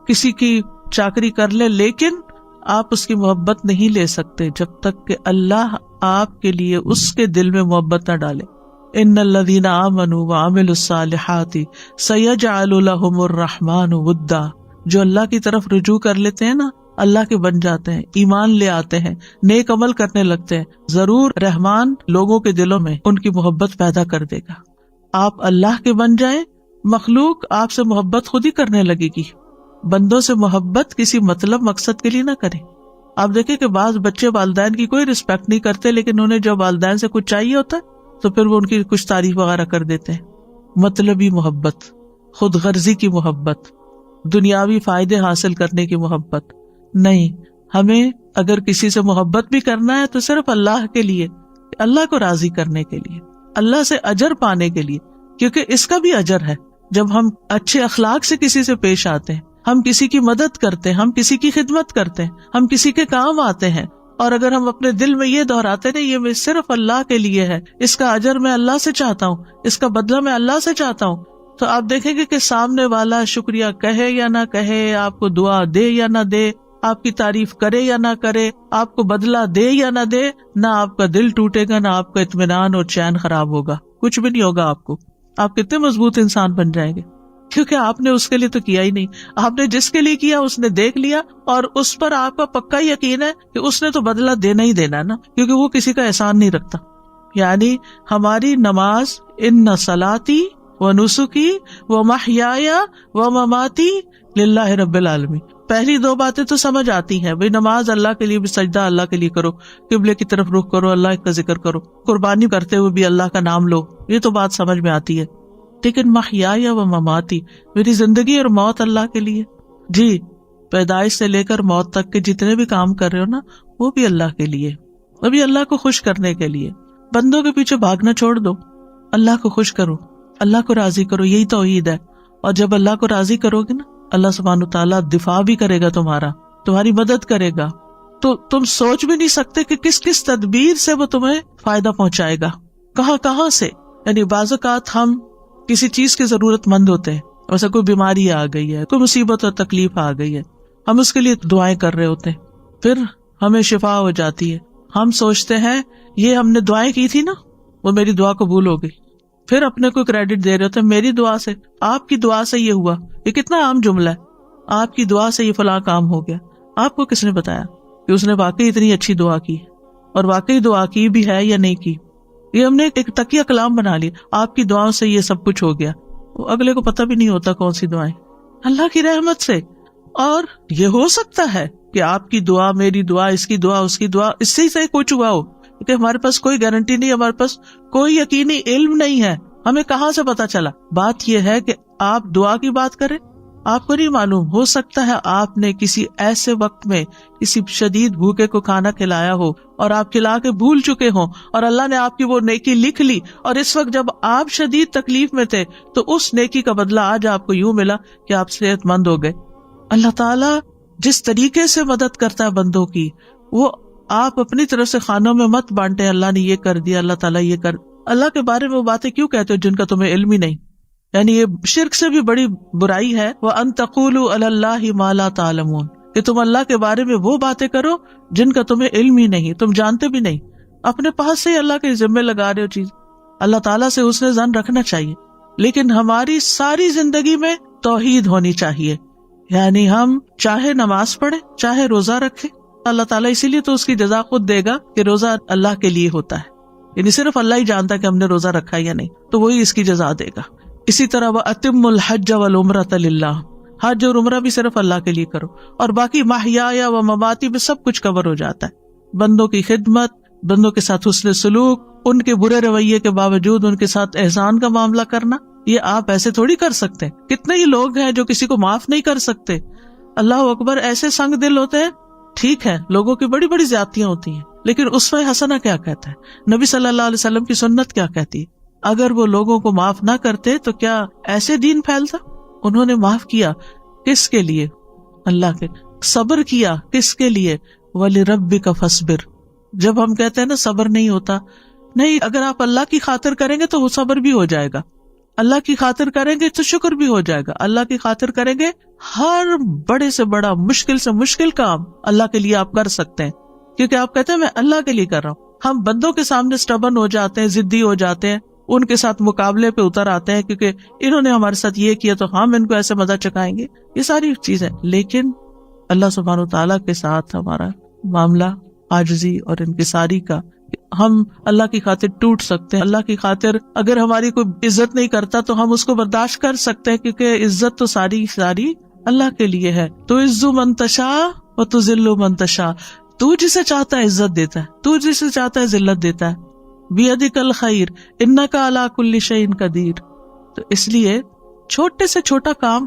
کسی کی چاکری کر لیں، لیکن آپ اس کی محبت نہیں لے سکتے جب تک کہ اللہ آپ کے لیے اس کے دل میں محبت نہ ڈالے. ان الذین آمنوا وعملوا الصالحات سیجعل لهم الرحمن ودا. جو اللہ کی طرف رجوع کر لیتے ہیں نا، اللہ کے بن جاتے ہیں، ایمان لے آتے ہیں، نیک عمل کرنے لگتے ہیں، ضرور رحمان لوگوں کے دلوں میں ان کی محبت پیدا کر دے گا. آپ اللہ کے بن جائیں، مخلوق آپ سے محبت خود ہی کرنے لگے گی. بندوں سے محبت کسی مطلب مقصد کے لیے نہ کریں. آپ دیکھیں کہ بعض بچے والدین کی کوئی رسپیکٹ نہیں کرتے، لیکن انہیں جب والدین سے کچھ چاہیے ہوتا ہے تو پھر وہ ان کی کچھ تعریف وغیرہ کر دیتے ہیں. مطلبی محبت، خود غرضی کی محبت، دنیاوی فائدے حاصل کرنے کی محبت نہیں. ہمیں اگر کسی سے محبت بھی کرنا ہے تو صرف اللہ کے لیے، اللہ کو راضی کرنے کے لیے، اللہ سے اجر پانے کے لیے، کیونکہ اس کا بھی اجر ہے. جب ہم اچھے اخلاق سے کسی سے پیش آتے ہیں، ہم کسی کی مدد کرتے ہیں، ہم کسی کی خدمت کرتے ہیں، ہم کسی کے کام آتے ہیں، اور اگر ہم اپنے دل میں یہ دہراتے ہیں یہ میں صرف اللہ کے لیے ہے، اس کا اجر میں اللہ سے چاہتا ہوں، اس کا بدلہ میں اللہ سے چاہتا ہوں، تو آپ دیکھیں گے کہ سامنے والا شکریہ کہے یا نہ کہے، آپ کو دعا دے یا نہ دے، آپ کی تعریف کرے یا نہ کرے، آپ کو بدلہ دے یا نہ دے، نہ آپ کا دل ٹوٹے گا، نہ آپ کا اطمینان اور چین خراب ہوگا، کچھ بھی نہیں ہوگا آپ کو. آپ کتنے مضبوط انسان بن جائیں گے، کیونکہ آپ نے اس کے لیے تو کیا ہی نہیں. آپ نے جس کے لیے کیا اس نے دیکھ لیا، اور اس پر آپ کا پکا یقین ہے کہ اس نے تو بدلہ دینا ہی دینا نا، کیونکہ وہ کسی کا احسان نہیں رکھتا. یعنی ہماری نماز، ان صلاتی و نسکی و محیای و مماتی للہ رب العالمین، پہلی دو باتیں تو سمجھ آتی ہیں، بھئی نماز اللہ کے لیے بھی، سجدہ اللہ کے لیے کرو، قبلے کی طرف رخ کرو، اللہ کا ذکر کرو، قربانی کرتے ہوئے بھی اللہ کا نام لو، یہ تو بات سمجھ میں آتی ہے. لیکن محیای و مماتی، میری زندگی اور موت اللہ کے لیے. جی، پیدائش سے لے کر موت تک کے جتنے بھی کام کر رہے ہو نا، وہ بھی اللہ کے لیے، وہ بھی اللہ کو خوش کرنے کے لیے. بندوں کے پیچھے بھاگنا چھوڑ دو، اللہ کو خوش کرو، اللہ کو راضی کرو، یہی توحید ہے. اور جب اللہ کو راضی کرو گے نا، اللہ سبحانہ وتعالیٰ دفاع بھی کرے گا تمہاری مدد کرے گا. تو تم سوچ بھی نہیں سکتے کہ کس کس تدبیر سے وہ تمہیں فائدہ پہنچائے گا، کہاں کہاں سے. یعنی بعض اوقات ہم کسی چیز کے ضرورت مند ہوتے ہیں، ویسا کوئی بیماری آ گئی ہے، کوئی مصیبت اور تکلیف آ گئی ہے، ہم اس کے لیے دعائیں کر رہے ہوتے ہیں، پھر ہمیں شفا ہو جاتی ہے. ہم سوچتے ہیں یہ ہم نے دعائیں کی تھی نا، وہ میری دعا قبول ہو گئی، پھر اپنے کو کریڈٹ دے رہے ہوتے ہیں، میری دعا سے، آپ کی دعا سے یہ ہوا. یہ کتنا عام جملہ ہے، آپ کی دعا سے یہ فلاں کام ہو گیا. آپ کو کس نے بتایا کہ اس نے واقعی اتنی اچھی دعا کی، اور واقعی دعا کی بھی ہے یا نہیں کی؟ یہ ہم نے ایک تکیہ کلام بنا لیا، آپ کی دعاؤں سے یہ سب کچھ ہو گیا. اگلے کو پتہ بھی نہیں ہوتا کون سی دعائیں، اللہ کی رحمت سے. اور یہ ہو سکتا ہے کہ آپ کی دعا، میری دعا، اس کی دعا، اس کی دعا، اس سے کچھ ہوا ہو، کہ ہمارے پاس کوئی گارنٹی نہیں، ہمارے پاس کوئی یقینی علم نہیں ہے، ہمیں کہاں سے پتا چلا. بات یہ ہے کہ آپ دعا کی بات کریں، آپ کو نہیں معلوم، ہو سکتا ہے آپ نے کسی ایسے وقت میں کسی شدید بھوکے کو کھانا کھلایا ہو، اور آپ کھلا کے بھول چکے ہوں، اور اللہ نے آپ کی وہ نیکی لکھ لی، اور اس وقت جب آپ شدید تکلیف میں تھے تو اس نیکی کا بدلہ آج آپ کو یوں ملا کہ آپ صحت مند ہو گئے. اللہ تعالیٰ جس طریقے سے مدد کرتا ہے بندوں کی، وہ آپ اپنی طرف سے خانوں میں مت بانٹے، اللہ نے یہ کر دیا، اللہ تعالیٰ یہ کر. اللہ کے بارے میں وہ باتیں کیوں کہتے ہو جن کا تمہیں علم ہی نہیں؟ یعنی یہ شرک سے بھی بڑی برائی ہے. وَأَن تَقُولُوا عَلَى اللَّهِ مَا لَا تَعْلَمُونَ، کہ تم اللہ کے بارے میں وہ باتیں کرو جن کا تمہیں علم ہی نہیں، تم جانتے بھی نہیں، اپنے پاس سے ہی اللہ کے ذمے لگا رہے ہو چیز. اللہ تعالیٰ سے حسن ظن رکھنا چاہیے، لیکن ہماری ساری زندگی میں توحید ہونی چاہیے. یعنی ہم چاہے نماز پڑھیں، چاہے روزہ رکھیں، اللہ تعالیٰ اسی لیے تو اس کی جزا خود دے گا کہ روزہ اللہ کے لیے ہوتا ہے، یعنی صرف اللہ ہی جانتا ہے کہ ہم نے روزہ رکھا یا نہیں، تو وہی اس کی جزا دے گا. اسی طرح وَأَتِمُّ الْحَجَّ وَالْعُمْرَةَ لِلَّهِ، حج اور عمرہ بھی صرف اللہ کے لیے کرو، اور باقی محیایا و مماتی میں سب کچھ کور ہو جاتا ہے. بندوں کی خدمت، بندوں کے ساتھ حسن سلوک، ان کے برے رویے کے باوجود ان کے ساتھ احسان کا معاملہ کرنا، یہ آپ ایسے تھوڑی کر سکتے. کتنے ہی لوگ ہیں جو کسی کو معاف نہیں کر سکتے. اللہ اکبر، ایسے سنگ دل ہوتے ہیں. ٹھیک ہے، لوگوں کی بڑی بڑی زیادتیاں ہوتی ہیں، لیکن اسوہ حسنہ کیا کہتا ہے؟ نبی صلی اللہ علیہ وسلم کی سنت کیا کہتی ہے؟ اگر وہ لوگوں کو معاف نہ کرتے تو کیا ایسے دین پھیلتا؟ انہوں نے معاف کیا، کس کے لیے؟ اللہ کے. صبر کیا، کس کے لیے؟ وَلِرَبِّكَ فَاصْبِرْ. جب ہم کہتے ہیں نا صبر نہیں ہوتا، نہیں، اگر آپ اللہ کی خاطر کریں گے تو وہ صبر بھی ہو جائے گا، اللہ کی خاطر کریں گے تو شکر بھی ہو جائے گا، اللہ کی خاطر کریں گے ہر بڑے سے بڑا، مشکل سے مشکل کام اللہ کے لیے آپ کر سکتے ہیں، کیونکہ آپ کہتے ہیں میں اللہ کے لیے کر رہا ہوں. ہم بندوں کے سامنے سٹبن ہو جاتے ہیں، ضدی ہو جاتے ہیں، ان کے ساتھ مقابلے پہ اتر آتے ہیں کیونکہ انہوں نے ہمارے ساتھ یہ کیا تو ہم ان کو ایسے مزہ چکائیں گے، یہ ساری چیزیں. لیکن اللہ سبحانہ وتعالیٰ کے ساتھ ہمارا معاملہ عاجزی اور انکساری کا، ہم اللہ کی خاطر ٹوٹ سکتے ہیں. اللہ کی خاطر اگر ہماری کوئی عزت نہیں کرتا تو ہم اس کو برداشت کر سکتے ہیں، کیونکہ عزت تو ساری اللہ کے لیے ہے. تو عزو من تشاء و تذل من تشاء، تو جسے چاہتا ہے عزت دیتا ہے، تو جسے چاہتا ہے ذلت دیتا ہے. بیدک الخیر انک علی کل شیء قدیر. تو اس لیے چھوٹے سے چھوٹا کام،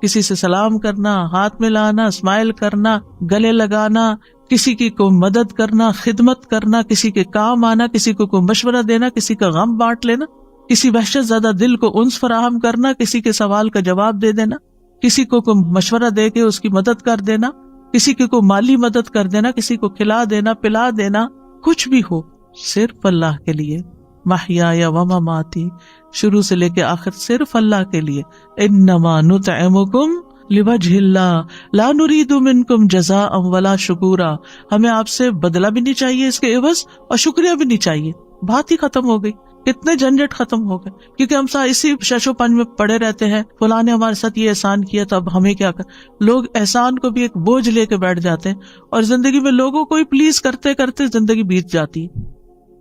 کسی سے سلام کرنا، ہاتھ ملانا، اسمائل کرنا، گلے لگانا، کسی کی کو مدد کرنا، خدمت کرنا، کسی کے کام آنا، کسی کو کوئی مشورہ دینا، کسی کا غم بانٹ لینا، کسی وحشت زدہ دل کو انس فراہم کرنا، کسی کے سوال کا جواب دے دینا، کسی کو کوئی مشورہ دے کے اس کی مدد کر دینا، کسی کی کوئی مالی مدد کر دینا، کسی کو کھلا دینا، پلا دینا، کچھ بھی ہو صرف اللہ کے لیے. محیایا و مماتی، شروع سے لے کے آخر صرف اللہ کے لیے. انما نطعمکم لوجہ اللہ لا نرید منکم جزاء ولا شکورا. ہمیں آپ سے بدلہ بھی نہیں چاہیے اس کے عوض، اور شکریہ بھی نہیں چاہیے. بات ہی ختم ہو گئی، کتنے جھنجٹ ختم ہو گئے. کیونکہ ہم اسی ششو پنج میں پڑے رہتے ہیں، فلاں نے ہمارے ساتھ یہ احسان کیا تو اب ہمیں کیا کر. لوگ احسان کو بھی ایک بوجھ لے کے بیٹھ جاتے ہیں، اور زندگی میں لوگوں کو ہی پلیز کرتے کرتے زندگی بیت جاتی ہے.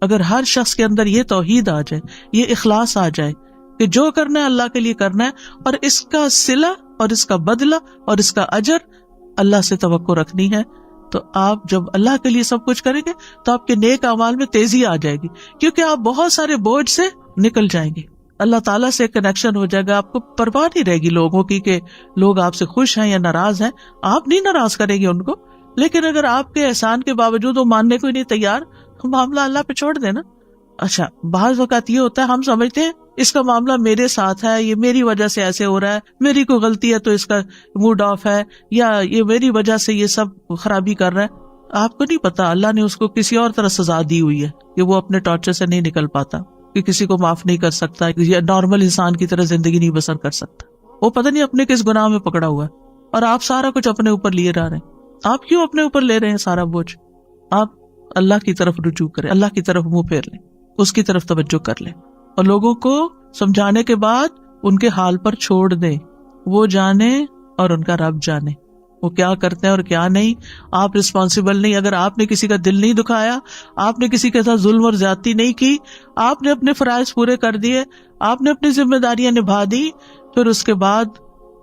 اگر ہر شخص کے اندر یہ توحید آ جائے، یہ اخلاص آ جائے کہ جو کرنا ہے اللہ کے لیے کرنا ہے، اور اس کا صلہ اور اس کا بدلہ اور اس کا اجر اللہ سے توقع رکھنی ہے، تو آپ جب اللہ کے لیے سب کچھ کریں گے تو آپ کے نیک اعمال میں تیزی آ جائے گی، کیونکہ آپ بہت سارے بوجھ سے نکل جائیں گے. اللہ تعالیٰ سے کنیکشن ہو جائے گا، آپ کو پرواہ نہیں رہے گی لوگوں کی کہ لوگ آپ سے خوش ہیں یا ناراض ہیں. آپ نہیں ناراض کریں گے ان کو، لیکن اگر آپ کے احسان کے باوجود وہ ماننے کو ہی نہیں تیار، معاملہ اللہ پہ چھوڑ دینا. اچھا، بعض وقت یہ ہوتا ہے ہم سمجھتے ہیں اس کا معاملہ میرے ساتھ ہے، یہ میری وجہ سے ایسے ہو رہا ہے، میری کوئی غلطی ہے تو اس کا موڈ آف ہے، یا یہ میری وجہ سے یہ سب خرابی کر رہا ہے. آپ کو نہیں پتا اللہ نے اس کو کسی اور طرح سزا دی ہوئی ہے کہ وہ اپنے ٹارچر سے نہیں نکل پاتا، کہ کسی کو معاف نہیں کر سکتا یا نارمل انسان کی طرح زندگی نہیں بسر کر سکتا. وہ پتہ نہیں اپنے کس گناہ میں پکڑا ہوا ہے، اور آپ سارا کچھ اپنے اوپر لیے رہ رہے ہیں. آپ کیوں اپنے اوپر لے رہے ہیں سارا بوجھ؟ آپ اللہ کی طرف رجوع کریں، اللہ کی طرف منہ پھیر لیں، اس کی طرف توجہ کر لیں، اور لوگوں کو سمجھانے کے بعد ان کے حال پر چھوڑ دیں. وہ جانے اور ان کا رب جانے وہ کیا کرتے ہیں اور کیا نہیں. آپ رسپانسیبل نہیں. اگر آپ نے کسی کا دل نہیں دکھایا، آپ نے کسی کے ساتھ ظلم اور زیادتی نہیں کی، آپ نے اپنے فرائض پورے کر دیے، آپ نے اپنی ذمہ داریاں نبھا دی، پھر اس کے بعد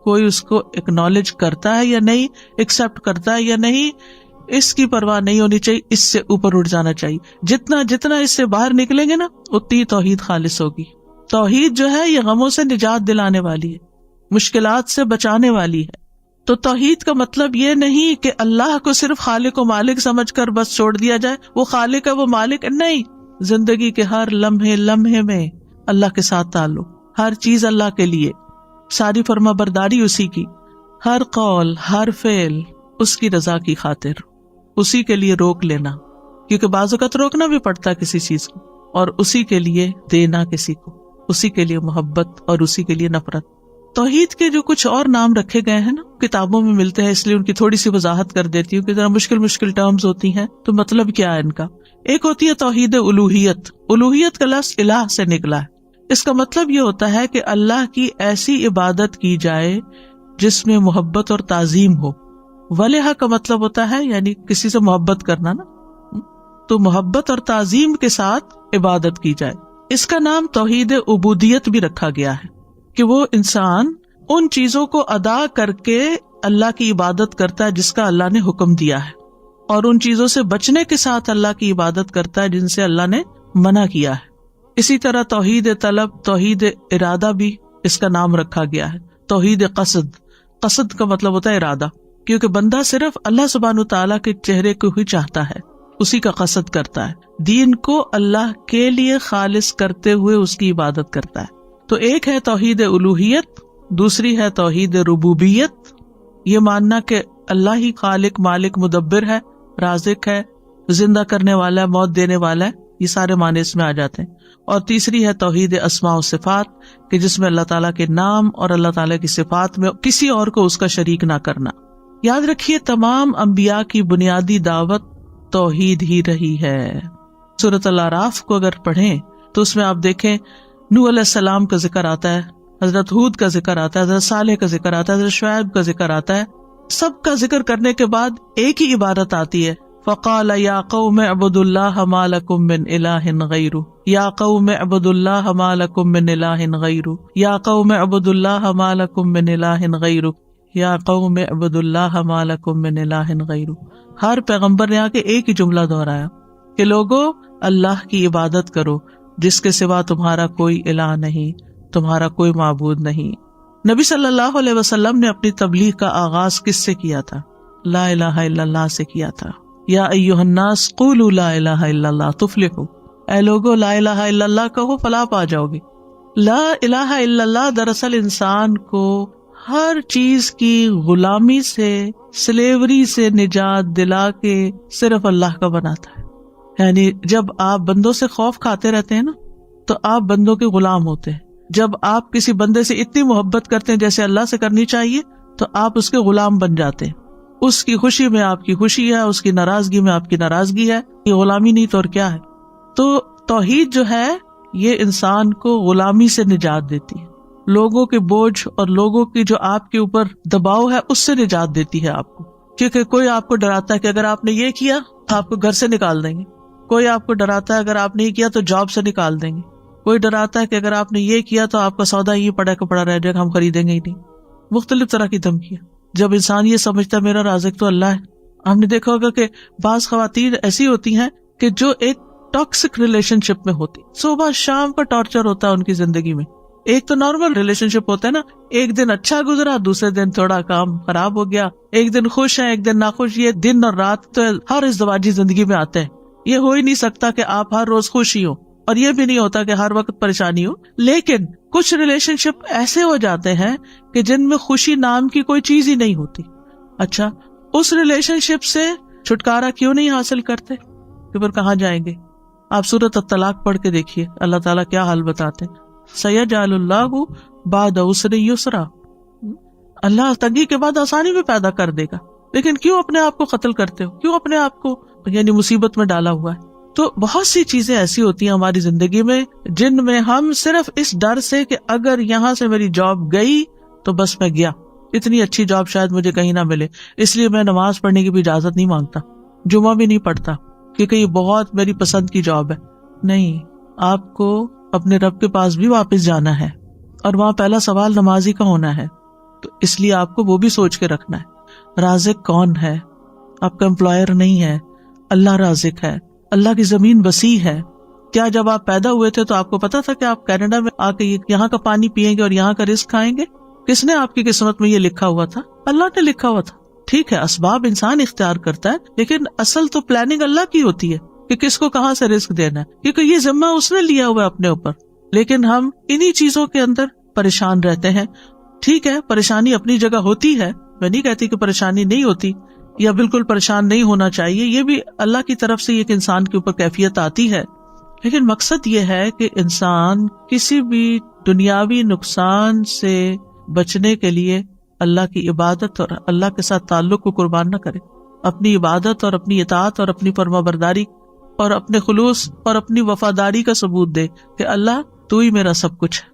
کوئی اس کو ایکنالج کرتا ہے یا نہیں، ایکسپٹ کرتا ہے یا نہیں، اس کی پرواہ نہیں ہونی چاہیے. اس سے اوپر اٹھ جانا چاہیے. جتنا اس سے باہر نکلیں گے نا، اتنی توحید خالص ہوگی. توحید جو ہے یہ غموں سے نجات دلانے والی ہے، مشکلات سے بچانے والی ہے. تو توحید کا مطلب یہ نہیں کہ اللہ کو صرف خالق و مالک سمجھ کر بس چھوڑ دیا جائے، وہ خالق ہے وہ مالک نہیں. زندگی کے ہر لمحے میں اللہ کے ساتھ تعلق، ہر چیز اللہ کے لیے، ساری فرما برداری اسی کی، ہر قول ہر فعل اس کی رضا کی خاطر، اسی کے لیے روک لینا، کیونکہ بعض اوقات روکنا بھی پڑتا ہے کسی چیز کو، اور اسی کے لیے دینا کسی کو، اسی کے لیے محبت اور اسی کے لیے نفرت. توحید کے جو کچھ اور نام رکھے گئے ہیں نا، کتابوں میں ملتے ہیں، اس لیے ان کی تھوڑی سی وضاحت کر دیتی ہوں کہ ذرا مشکل ٹرمز ہوتی ہیں تو مطلب کیا ہے ان کا. ایک ہوتی ہے توحید الوہیت. الوہیت کا لفظ الہ سے نکلا ہے. اس کا مطلب یہ ہوتا ہے کہ اللہ کی ایسی عبادت کی جائے جس میں محبت اور تعظیم ہو. ولہ کا مطلب ہوتا ہے یعنی کسی سے محبت کرنا نا، تو محبت اور تعظیم کے ساتھ عبادت کی جائے. اس کا نام توحید عبودیت بھی رکھا گیا ہے کہ وہ انسان ان چیزوں کو ادا کر کے اللہ کی عبادت کرتا ہے جس کا اللہ نے حکم دیا ہے، اور ان چیزوں سے بچنے کے ساتھ اللہ کی عبادت کرتا ہے جن سے اللہ نے منع کیا ہے. اسی طرح توحید طلب، توحید ارادہ بھی اس کا نام رکھا گیا ہے. توحید قصد، قصد کا مطلب ہوتا ہے ارادہ، کیونکہ بندہ صرف اللہ سبحانہ تعالیٰ کے چہرے کو ہی چاہتا ہے، اسی کا قصد کرتا ہے، دین کو اللہ کے لیے خالص کرتے ہوئے اس کی عبادت کرتا ہے. تو ایک ہے توحید الوہیت، دوسری ہے توحید ربوبیت. یہ ماننا کہ اللہ ہی خالق مالک مدبر ہے، رازق ہے، زندہ کرنے والا ہے، موت دینے والا ہے، یہ سارے معنی اس میں آ جاتے ہیں. اور تیسری ہے توحید اسماء و صفات، کہ جس میں اللہ تعالیٰ کے نام اور اللہ تعالیٰ کی صفات میں کسی اور کو اس کا شریک نہ کرنا. یاد رکھیے تمام انبیاء کی بنیادی دعوت توحید ہی رہی ہے. سورۃ الاعراف کو اگر پڑھیں تو اس میں آپ دیکھیں نوح علیہ السلام کا ذکر آتا ہے، حضرت ہود کا ذکر آتا ہے، حضرت صالح کا ذکر آتا ہے، حضرت شعیب کا ذکر آتا ہے. سب کا ذکر کرنے کے بعد ایک ہی عبارت آتی ہے، فقال یا قوم اعبدوا اللہ ما لکم من الہ غیرہ، یا قوم اعبدوا اللہ ما لکم من الہ غیرہ، یا قوم اعبدوا اللہ ما لکم من الہ غیرہ، یا قوم اعبدوا اللہ ما لکم من الہ غیرہ. ہر پیغمبر نے آ کے ایک ہی جملہ دہرایا کہ لوگو اللہ کی عبادت کرو جس کے سوا تمہارا کوئی الہ نہیں. تمہارا کوئی معبود نہیں. نبی صلی اللہ علیہ وسلم نے اپنی تبلیغ کا آغاز کس سے کیا تھا؟ لا الہ الا اللہ سے کیا تھا. یا ایھا الناس قولوا لا الہ الا اللہ تفلحوا، اے لوگو لا الہ الا اللہ کہو فلاح پا جاؤ گے. لا الہ الا اللہ دراصل انسان کو ہر چیز کی غلامی سے، سلیوری سے نجات دلا کے صرف اللہ کا بناتا ہے. یعنی جب آپ بندوں سے خوف کھاتے رہتے ہیں نا تو آپ بندوں کے غلام ہوتے ہیں. جب آپ کسی بندے سے اتنی محبت کرتے ہیں جیسے اللہ سے کرنی چاہیے تو آپ اس کے غلام بن جاتے ہیں. اس کی خوشی میں آپ کی خوشی ہے، اس کی ناراضگی میں آپ کی ناراضگی ہے. یہ غلامی نہیں تو اور کیا ہے؟ تو توحید جو ہے یہ انسان کو غلامی سے نجات دیتی ہے، لوگوں کے بوجھ اور لوگوں کی جو آپ کے اوپر دباؤ ہے اس سے نجات دیتی ہے آپ کو. کیونکہ کوئی آپ کو ڈراتا ہے کہ اگر آپ نے یہ کیا تو آپ کو گھر سے نکال دیں گے. کوئی آپ کو ڈراتا ہے اگر آپ نے یہ کیا تو جاب سے نکال دیں گے. کوئی ڈراتا ہے کہ اگر آپ نے یہ کیا تو آپ کا سودا یہ پڑا کا پڑا رہ جائے گا، ہم خریدیں گے ہی نہیں. مختلف طرح کی دھمکیاں. جب انسان یہ سمجھتا ہے میرا رازق تو اللہ ہے. ہم نے دیکھا ہوگا کہ بعض خواتین ایسی ہوتی ہیں کہ جو ایک ٹاکسک ریلیشن شپ میں ہوتی، صبح شام کا ٹارچر ہوتا ہے ان کی زندگی میں. ایک تو نارمل ریلیشن شپ ہوتا ہے نا، ایک دن اچھا گزرا، دوسرے دن تھوڑا کام خراب ہو گیا، ایک دن خوش ہے ایک دن ناخوش. یہ دن اور رات تو ہر ازدواجی زندگی میں آتے ہیں. یہ ہو ہی نہیں سکتا کہ آپ ہر روز خوش ہی ہو، اور یہ بھی نہیں ہوتا کہ ہر وقت پریشانی ہو. لیکن کچھ ریلیشن شپ ایسے ہو جاتے ہیں کہ جن میں خوشی نام کی کوئی چیز ہی نہیں ہوتی. اچھا، اس ریلیشن شپ سے چھٹکارا کیوں نہیں حاصل کرتے؟ کہ پھر کہاں جائیں گے؟ آپ سورۃ الطلاق پڑھ کے دیکھیے اللہ تعالیٰ کیا حال بتاتے ہیں. سیجعل اللہ بعد عسر یسرا، اللہ تنگی کے بعد آسانی میں پیدا کر دے گا. لیکن کیوں اپنے آپ کو قتل کرتے ہو؟ کیوں اپنے آپ کو یعنی مصیبت میں ڈالا ہوا ہے؟ تو بہت سی چیزیں ایسی ہوتی ہیں ہماری زندگی میں جن میں ہم صرف اس ڈر سے کہ اگر یہاں سے میری جاب گئی تو بس میں گیا، اتنی اچھی جاب شاید مجھے کہیں نہ ملے، اس لیے میں نماز پڑھنے کی بھی اجازت نہیں مانگتا، جمعہ بھی نہیں پڑھتا کیونکہ یہ بہت میری پسند کی جاب ہے. نہیں، آپ کو اپنے رب کے پاس بھی واپس جانا ہے اور وہاں پہلا سوال نمازی کا ہونا ہے. تو اس لیے آپ کو وہ بھی سوچ کے رکھنا ہے رازق کون ہے. آپ کا امپلائر نہیں ہے، اللہ رازق ہے. اللہ کی زمین وسیع ہے. کیا جب آپ پیدا ہوئے تھے تو آپ کو پتا تھا کہ آپ کینیڈا میں آ کے یہاں کا پانی پیئیں گے اور یہاں کا رزق کھائیں گے؟ کس نے آپ کی قسمت میں یہ لکھا ہوا تھا؟ اللہ نے لکھا ہوا تھا. ٹھیک ہے، اسباب انسان اختیار کرتا ہے، لیکن اصل تو پلاننگ اللہ کی ہوتی ہے کہ کس کو کہاں سے رزق دینا ہے، کیونکہ یہ ذمہ اس نے لیا ہوا ہے اپنے اوپر. لیکن ہم انہی چیزوں کے اندر پریشان رہتے ہیں. ٹھیک ہے، پریشانی اپنی جگہ ہوتی ہے، میں نہیں کہتی کہ پریشانی نہیں ہوتی یا بالکل پریشان نہیں ہونا چاہیے، یہ بھی اللہ کی طرف سے ایک انسان کے اوپر کیفیت آتی ہے. لیکن مقصد یہ ہے کہ انسان کسی بھی دنیاوی نقصان سے بچنے کے لیے اللہ کی عبادت اور اللہ کے ساتھ تعلق کو قربان نہ کرے. اپنی عبادت اور اپنی اطاعت اور اپنی فرمانبرداری اور اپنے خلوص اور اپنی وفاداری کا ثبوت دے کہ اللہ تو ہی میرا سب کچھ ہے.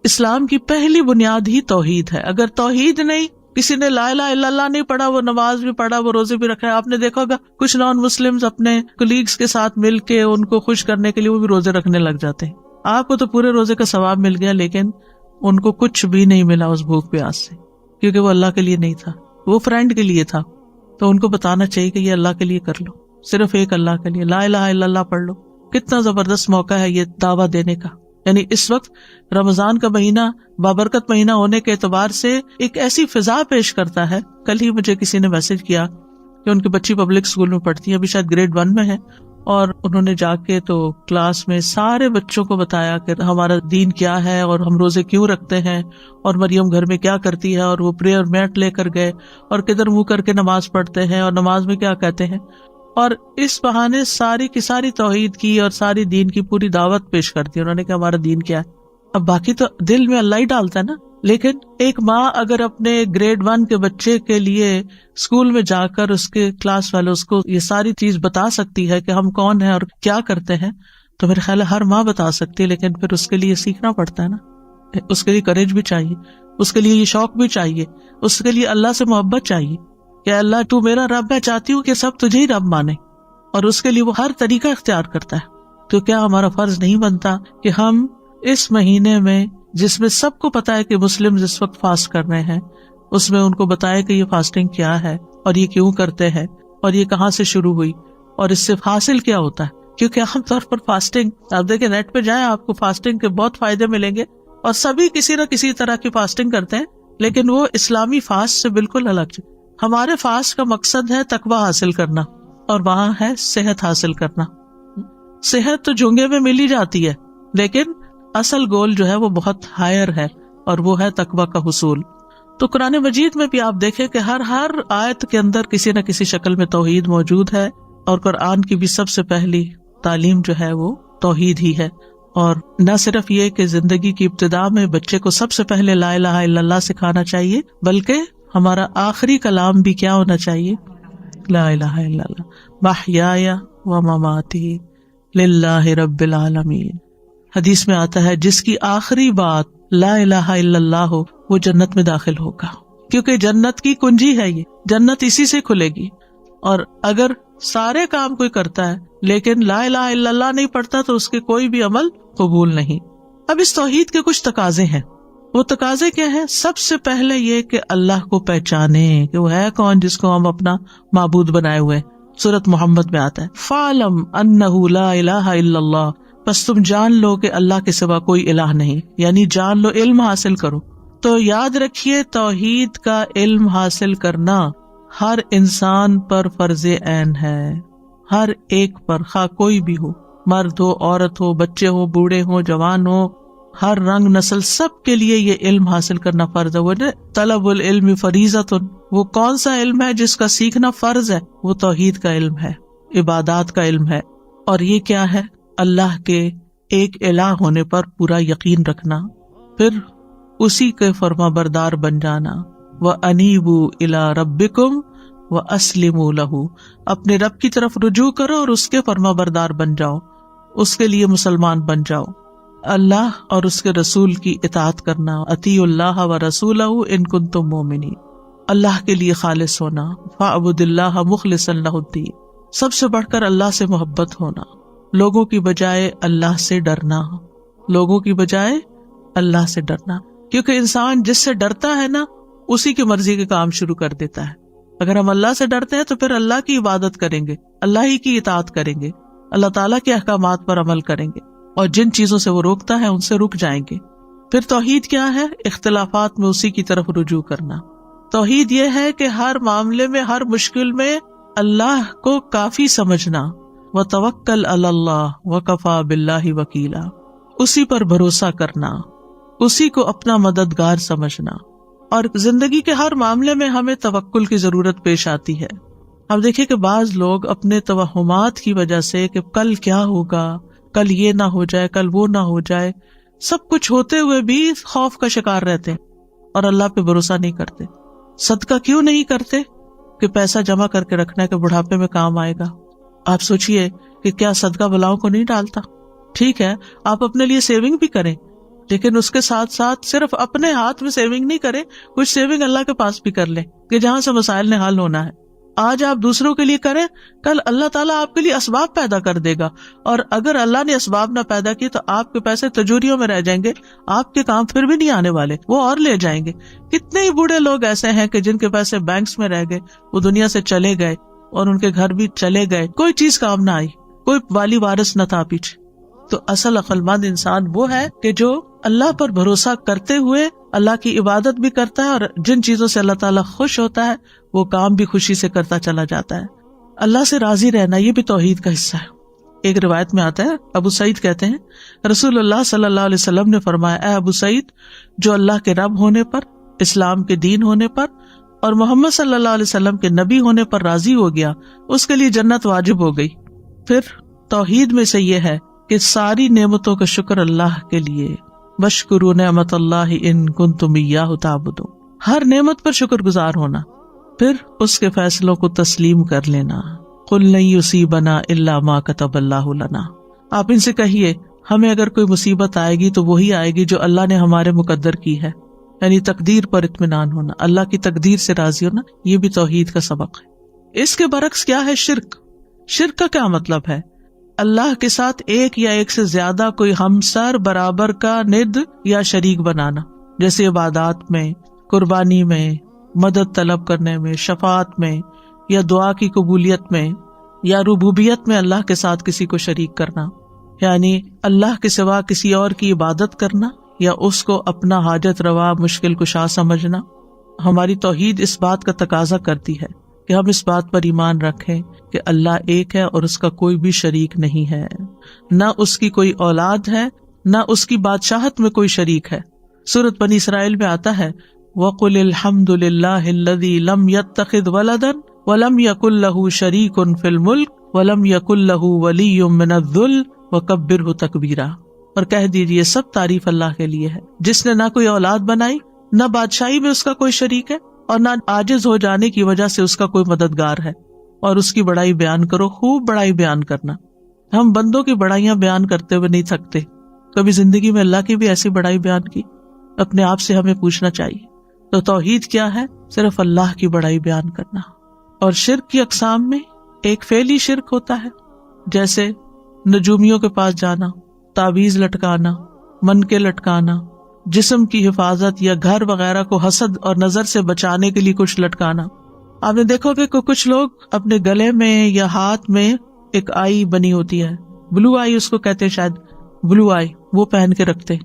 اسلام کی پہلی بنیاد ہی توحید ہے. اگر توحید نہیں، کسی نے لا الہ الا اللہ نہیں پڑھا، وہ نماز بھی پڑھا، وہ روزے بھی رکھا ہے. آپ نے دیکھا ہوگا کچھ نان مسلمز اپنے کولیگز کے ساتھ مل کے ان کو خوش کرنے کے لیے وہ بھی روزے رکھنے لگ جاتے ہیں. آپ کو تو پورے روزے کا ثواب مل گیا، لیکن ان کو کچھ بھی نہیں ملا اس بھوک پیاس سے، کیونکہ وہ اللہ کے لیے نہیں تھا، وہ فرینڈ کے لیے تھا. تو ان کو بتانا چاہیے کہ یہ اللہ کے لیے کر لو، صرف ایک اللہ کے لیے لا الہ الا اللہ پڑھ لو. کتنا زبردست موقع ہے یہ دعویٰ دینے کا. یعنی اس وقت رمضان کا مہینہ بابرکت مہینہ ہونے کے اعتبار سے ایک ایسی فضا پیش کرتا ہے. کل ہی مجھے کسی نے میسج کیا کہ ان کی بچی پبلک اسکول میں پڑھتی ہے، ابھی شاید گریڈ 1 میں ہے، اور انہوں نے جا کے تو کلاس میں سارے بچوں کو بتایا کہ ہمارا دین کیا ہے اور ہم روزے کیوں رکھتے ہیں، اور مریم گھر میں کیا کرتی ہے، اور وہ پریئر میٹ لے کر گئے اور کدھر منہ کر کے نماز پڑھتے ہیں اور نماز میں کیا کہتے ہیں. اور اس بہانے ساری کی ساری توحید کی اور ساری دین کی پوری دعوت پیش کرتی ہے. انہوں نے کہا ہمارا دین کیا ہے. اب باقی تو دل میں اللہ ہی ڈالتا ہے نا. لیکن ایک ماں اگر اپنے گریڈ 1 کے بچے کے لیے اسکول میں جا کر اس کے کلاس والے اس کو یہ ساری چیز بتا سکتی ہے کہ ہم کون ہیں اور کیا کرتے ہیں، تو میرے خیال ہے ہر ماں بتا سکتی ہے. لیکن پھر اس کے لیے سیکھنا پڑتا ہے نا، اس کے لیے کریج بھی چاہیے، اس کے لیے یہ شوق بھی چاہیے، اس کے لیے اللہ سے محبت چاہیے کہ اللہ تو میرا رب ہے، چاہتی ہوں کہ سب تجھے ہی رب مانے، اور اس کے لیے وہ ہر طریقہ اختیار کرتا ہے. تو کیا ہمارا فرض نہیں بنتا کہ ہم اس مہینے میں جس میں سب کو پتا ہے کہ مسلم اس وقت فاسٹ کر رہے ہیں، اس میں ان کو بتائے کہ یہ فاسٹنگ کیا ہے اور یہ کیوں کرتے ہیں اور یہ کہاں سے شروع ہوئی اور اس سے حاصل کیا ہوتا ہے. کیونکہ عام طور پر فاسٹنگ آپ دیکھیں نیٹ پہ جائیں، آپ کو فاسٹنگ کے بہت فائدے ملیں گے، اور سبھی کسی نہ کسی طرح کی فاسٹنگ کرتے ہیں، لیکن وہ اسلامی فاسٹ سے بالکل الگ۔ ہمارے فاسٹ کا مقصد ہے تقوی حاصل کرنا، اور وہاں ہے صحت حاصل کرنا۔ صحت تو جھونگے میں مل ہی جاتی ہے، لیکن اصل گول جو ہے وہ بہت ہائر ہے، اور وہ ہے تقوی کا حصول۔ تو قرآن مجید میں بھی آپ دیکھیں کہ ہر آیت کے اندر کسی نہ کسی شکل میں توحید موجود ہے، اور قرآن کی بھی سب سے پہلی تعلیم جو ہے وہ توحید ہی ہے۔ اور نہ صرف یہ کہ زندگی کی ابتدا میں بچے کو سب سے پہلے لا الہ الا اللہ سکھانا چاہیے، بلکہ ہمارا آخری کلام بھی کیا ہونا چاہیے؟ لا الہ الا اللہ، محیای و مماتی للہ رب العالمین۔ حدیث میں آتا ہے جس کی آخری بات لا الہ الا اللہ ہو وہ جنت میں داخل ہوگا، کیونکہ جنت کی کنجی ہے، یہ جنت اسی سے کھلے گی۔ اور اگر سارے کام کوئی کرتا ہے لیکن لا الہ الا اللہ نہیں پڑھتا تو اس کے کوئی بھی عمل قبول نہیں۔ اب اس توحید کے کچھ تقاضے ہیں، وہ تقاضے کیا ہیں؟ سب سے پہلے یہ کہ اللہ کو پہچانے کہ وہ ہے کون جس کو ہم اپنا معبود بنائے ہوئے۔ سورۃ محمد میں آتا ہے فَعْلَمْ أَنَّهُ لَا إِلَٰهَ إِلَّا اللَّهُ، بس تم جان لو کہ اللہ کے سوا کوئی الہ نہیں، یعنی جان لو، علم حاصل کرو۔ تو یاد رکھیے توحید کا علم حاصل کرنا ہر انسان پر فرض عین ہے، ہر ایک پر، خواہ کوئی بھی ہو، مرد ہو، عورت ہو، بچے ہو، بوڑھے ہو، جوان ہو، ہر رنگ نسل، سب کے لیے یہ علم حاصل کرنا فرض ہے۔ وہ طلب العلم فریضۃ، وہ کون سا علم ہے جس کا سیکھنا فرض ہے؟ وہ توحید کا علم ہے، عبادات کا علم ہے۔ اور یہ کیا ہے؟ اللہ کے ایک الہ ہونے پر پورا یقین رکھنا، پھر اسی کے فرما بردار بن جانا۔ وَأَنِيبُوا إِلَىٰ رَبِّكُمْ وَأَسْلِمُوا لَهُ، اپنے رب کی طرف رجوع کرو اور اس کے فرما بردار بن جاؤ، اس کے لیے مسلمان بن جاؤ۔ اللہ اور اس کے رسول کی اطاعت کرنا، اطیعوا اللہ ورسولہ ان کنتم مؤمنین، اللہ کے لیے خالص ہونا، فاعبد اللہ مخلصا لہ الدین، سب سے بڑھ کر اللہ سے محبت ہونا، لوگوں کی بجائے اللہ سے ڈرنا، لوگوں کی بجائے اللہ سے ڈرنا، کیونکہ انسان جس سے ڈرتا ہے نا اسی کی مرضی کے کام شروع کر دیتا ہے۔ اگر ہم اللہ سے ڈرتے ہیں تو پھر اللہ کی عبادت کریں گے، اللہ ہی کی اطاعت کریں گے، اللہ تعالیٰ کے احکامات پر عمل کریں گے، اور جن چیزوں سے وہ روکتا ہے ان سے رک جائیں گے۔ پھر توحید کیا ہے؟ اختلافات میں اسی کی طرف رجوع کرنا۔ توحید یہ ہے کہ ہر معاملے میں، ہر مشکل میں اللہ کو کافی سمجھنا، وَتَوَكَّلْ عَلَى اللَّهِ وَكَفَى بِاللَّهِ وَكِيلًا، اسی پر بھروسہ کرنا، اسی کو اپنا مددگار سمجھنا۔ اور زندگی کے ہر معاملے میں ہمیں توکل کی ضرورت پیش آتی ہے۔ اب دیکھیں کہ بعض لوگ اپنے توہمات کی وجہ سے کہ کل کیا ہوگا، کل یہ نہ ہو جائے، کل وہ نہ ہو جائے، سب کچھ ہوتے ہوئے بھی خوف کا شکار رہتے ہیں اور اللہ پہ بھروسہ نہیں کرتے۔ صدقہ کیوں نہیں کرتے؟ کہ پیسہ جمع کر کے رکھنا ہے کہ بڑھاپے میں کام آئے گا۔ آپ سوچئے کہ کیا صدقہ بلاؤں کو نہیں ڈالتا؟ ٹھیک ہے، آپ اپنے لیے سیونگ بھی کریں، لیکن اس کے ساتھ ساتھ صرف اپنے ہاتھ میں سیونگ نہیں کریں، کچھ سیونگ اللہ کے پاس بھی کر لیں کہ جہاں سے مسائل نے حل ہونا ہے۔ آج آپ دوسروں کے لیے کریں، کل اللہ تعالیٰ آپ کے لیے اسباب پیدا کر دے گا، اور اگر اللہ نے اسباب نہ پیدا کی تو آپ کے پیسے تجوریوں میں رہ جائیں گے، آپ کے کام پھر بھی نہیں آنے والے، وہ اور لے جائیں گے۔ کتنے ہی بوڑھے لوگ ایسے ہیں کہ جن کے پیسے بینکس میں رہ گئے، وہ دنیا سے چلے گئے اور ان کے گھر بھی چلے گئے، کوئی چیز کام نہ آئی، کوئی والی وارث نہ تھا پیچھے۔ تو اصل عقل مند انسان وہ ہے کہ جو اللہ پر بھروسہ کرتے ہوئے اللہ کی عبادت بھی کرتا ہے، اور جن چیزوں سے اللہ تعالیٰ خوش ہوتا ہے وہ کام بھی خوشی سے کرتا چلا جاتا ہے۔ اللہ سے راضی رہنا یہ بھی توحید کا حصہ ہے۔ ایک روایت میں آتا ہے، ابو سعید کہتے ہیں رسول اللہ صلی اللہ علیہ وسلم نے فرمایا، اے ابو سعید، جو اللہ کے رب ہونے پر، اسلام کے دین ہونے پر اور محمد صلی اللہ علیہ وسلم کے نبی ہونے پر راضی ہو گیا، اس کے لیے جنت واجب ہو گئی۔ پھر توحید میں سے یہ ہے کہ ساری نعمتوں کا شکر اللہ کے لیے، وَاشْكُرُوا نِعْمَتَ اللَّهِ إِن كُنتُمْ إِيَّاهُ تَعْبُدُونَ، ہر نعمت پر شکر گزار ہونا، پھر اس کے فیصلوں کو تسلیم کر لینا۔ قُلْ لَن يُصِيبَنَا إِلَّا مَا كَتَبَ اللَّهُ لَنَا، آپ ان سے کہیے ہمیں اگر کوئی مصیبت آئے گی تو وہی آئے گی جو اللہ نے ہمارے مقدر کی ہے، یعنی تقدیر پر اطمینان ہونا، اللہ کی تقدیر سے راضی ہونا، یہ بھی توحید کا سبق ہے۔ اس کے برعکس کیا ہے؟ شرک۔ شرک کا کیا مطلب ہے؟ اللہ کے ساتھ ایک یا ایک سے زیادہ کوئی ہمسر برابر کا ند یا شریک بنانا، جیسے عبادات میں، قربانی میں، مدد طلب کرنے میں، شفاعت میں، یا دعا کی قبولیت میں، یا ربوبیت میں اللہ کے ساتھ کسی کو شریک کرنا، یعنی اللہ کے سوا کسی اور کی عبادت کرنا یا اس کو اپنا حاجت روا مشکل کشا سمجھنا. ہماری توحید اس بات کا تقاضا کرتی ہے کہ ہم اس بات پر ایمان رکھیں کہ اللہ ایک ہے اور اس کا کوئی بھی شریک نہیں ہے، نہ اس کی کوئی اولاد ہے، نہ اس کی بادشاہت میں کوئی شریک ہے. سورۃ بنی اسرائیل میں آتا ہے وَقُلِ الْحَمْدُ لِلَّهِ الَّذِي لَمْ يَتَّخِذْ وَلَدًا وَلَمْ يَكُنْ لَهُ شَرِيكٌ فِي الْمُلْكِ وَلَمْ يَكُنْ لَهُ وَلِيٌّ مِّنَ الذُّلِّ وَكَبِّرْهُ تَكْبِيرًا. اور کہہ دیجئے سب تعریف اللہ کے لیے ہے جس نے نہ کوئی اولاد بنائی، نہ بادشاہی میں اس کا کوئی شریک ہے، اور نہ عاجز ہو جانے کی وجہ سے اس کا کوئی مددگار ہے. اور اس کی بڑائی بیان کرو، خوب بڑائی بیان کرنا. ہم بندوں کی بڑائیاں بیان کرتے ہوئے نہیں تھکتے. کبھی زندگی میں اللہ کی بھی ایسی بڑائی بیان کی؟ اپنے آپ سے ہمیں پوچھنا چاہیے. تو توحید کیا ہے؟ صرف اللہ کی بڑائی بیان کرنا. اور شرک کی اقسام میں ایک فعلی شرک ہوتا ہے، جیسے نجومیوں کے پاس جانا، تعویذ لٹکانا، منکے لٹکانا، جسم کی حفاظت یا گھر وغیرہ کو حسد اور نظر سے بچانے کے لیے کچھ لٹکانا. آپ نے دیکھو کہ کچھ لوگ اپنے گلے میں یا ہاتھ میں ایک آئی بنی ہوتی ہے، بلو آئی اس کو کہتے ہیں، شاید بلو آئی، وہ پہن کے رکھتے.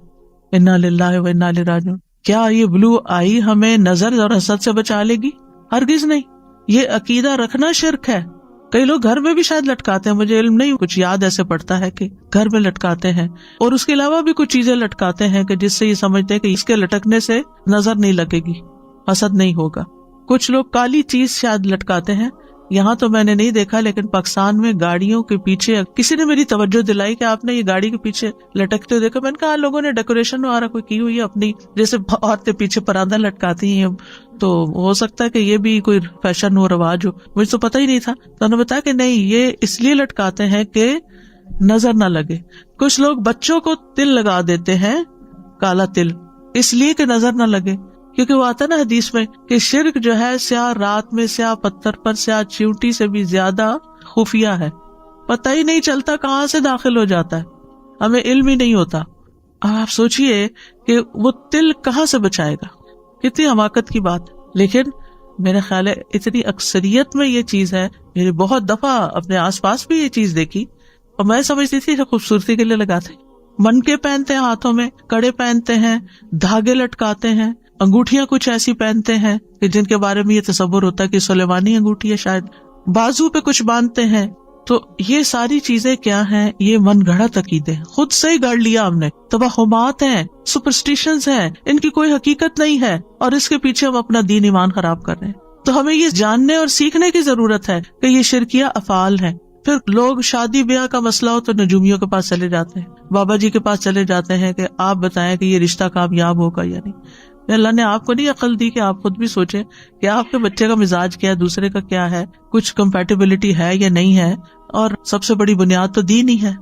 انا للہ و انا الیہ راجعون. کیا یہ بلو آئی ہمیں نظر اور حسد سے بچا لے گی؟ ہرگز نہیں. یہ عقیدہ رکھنا شرک ہے. کئی لوگ گھر میں بھی شاید لٹکاتے ہیں، مجھے علم نہیں، کچھ یاد ایسے پڑتا ہے کہ گھر میں لٹکاتے ہیں. اور اس کے علاوہ بھی کچھ چیزیں لٹکاتے ہیں کہ جس سے یہ سمجھتے ہیں کہ اس کے لٹکنے سے نظر نہیں لگے گی، حسد نہیں ہوگا. کچھ لوگ کالی چیز شاید لٹکاتے ہیں. یہاں تو میں نے نہیں دیکھا، لیکن پاکستان میں گاڑیوں کے پیچھے کسی نے میری توجہ دلائی کہ آپ نے یہ گاڑی کے پیچھے لٹکتے ہوئے دیکھا. میں نے کہا لوگوں نے ڈیکوریشن وغیرہ کوئی کی ہوئی ہے اپنی، جیسے عورتیں پیچھے پراندہ لٹکاتی ہیں، تو ہو سکتا ہے کہ یہ بھی کوئی فیشن ہو، رواج ہو. مجھے تو پتہ ہی نہیں تھا. تو انہوں نے بتایا کہ نہیں، یہ اس لیے لٹکاتے ہیں کہ نظر نہ لگے. کچھ لوگ بچوں کو تل لگا دیتے ہیں، کالا تل، اس لیے کہ نظر نہ لگے. کیونکہ وہ آتا نا حدیث میں کہ شرک جو ہے سیاہ رات میں سیاہ پتھر پر سیاہ چیونٹی سے بھی زیادہ خفیہ ہے، پتہ ہی نہیں چلتا کہاں سے داخل ہو جاتا ہے، ہمیں علم ہی نہیں ہوتا. آپ سوچئے کہ وہ تل کہاں سے بچائے گا، کتنی حماقت کی بات. لیکن میرا خیال ہے اتنی اکثریت میں یہ چیز ہے. میرے بہت دفعہ اپنے آس پاس بھی یہ چیز دیکھی اور میں سمجھتی تھی کہ خوبصورتی کے لیے لگاتے. منکے پہنتے ہیں، ہاتھوں میں کڑے پہنتے ہیں، دھاگے لٹکاتے ہیں، انگوٹھیاں کچھ ایسی پہنتے ہیں کہ جن کے بارے میں یہ تصور ہوتا ہے کہ سلیمانی انگوٹھی ہے شاید، بازو پہ کچھ باندھتے ہیں. تو یہ ساری چیزیں کیا ہیں؟ یہ من گھڑت عقیدے، خود سے ہی گڑھ لیا ہم نے، توہمات ہیں، سپرسٹیشنز ہیں، ان کی کوئی حقیقت نہیں ہے، اور اس کے پیچھے ہم اپنا دین ایمان خراب کر رہے ہیں. تو ہمیں یہ جاننے اور سیکھنے کی ضرورت ہے کہ یہ شرکیہ افعال ہیں. پھر لوگ شادی بیاہ کا مسئلہ ہو تو نجومیوں کے پاس چلے جاتے ہیں، بابا جی کے پاس چلے جاتے ہیں کہ آپ بتائیں کہ یہ رشتہ کامیاب ہوگا یا نہیں. اللہ نے آپ کو نہیں عقل دی کہ آپ خود بھی سوچیں کہ آپ کے بچے کا مزاج کیا ہے، دوسرے کا کیا ہے، کچھ کمپیٹیبلٹی ہے یا نہیں ہے. اور سب سے بڑی بنیاد تو دین ہی ہے.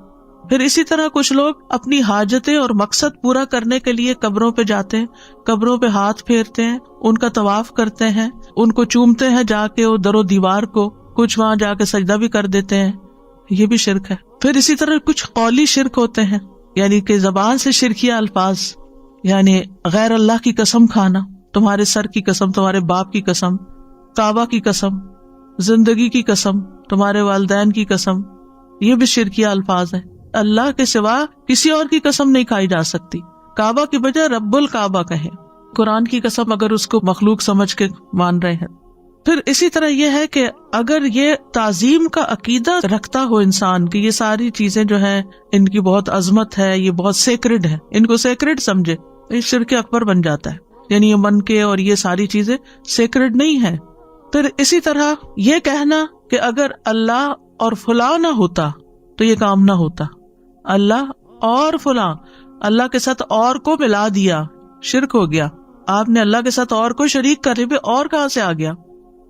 پھر اسی طرح کچھ لوگ اپنی حاجتیں اور مقصد پورا کرنے کے لیے قبروں پہ جاتے ہیں، قبروں پہ ہاتھ پھیرتے ہیں، ان کا طواف کرتے ہیں، ان کو چومتے ہیں جا کے وہ در و دیوار کو، کچھ وہاں جا کے سجدہ بھی کر دیتے ہیں. یہ بھی شرک ہے. پھر اسی طرح کچھ قولی شرک ہوتے ہیں، یعنی کہ زبان سے شرکیہ الفاظ، یعنی غیر اللہ کی قسم کھانا، تمہارے سر کی قسم، تمہارے باپ کی قسم، کعبہ کی قسم، زندگی کی قسم، تمہارے والدین کی قسم. یہ بھی شرکیہ الفاظ ہیں. اللہ کے سوا کسی اور کی قسم نہیں کھائی جا سکتی. کعبہ کی بجائے رب الکعبہ کہیں. قرآن کی قسم اگر اس کو مخلوق سمجھ کے مان رہے ہیں. پھر اسی طرح یہ ہے کہ اگر یہ تعظیم کا عقیدہ رکھتا ہو انسان کہ یہ ساری چیزیں جو ہیں ان کی بہت عظمت ہے، یہ بہت سیکرڈ ہے، ان کو سیکرڈ سمجھے، یہ شرک اکبر بن جاتا ہے. یعنی یہ من کے اور یہ ساری چیزیں سیکرڈ نہیں ہے. پھر اسی طرح یہ کہنا کہ اگر اللہ اور فلاں نہ ہوتا تو یہ کام نہ ہوتا. اللہ اور فلاں، اللہ کے ساتھ اور کو ملا دیا، شرک ہو گیا. آپ نے اللہ کے ساتھ اور کو شریک کر لی، اور کہاں سے آ گیا؟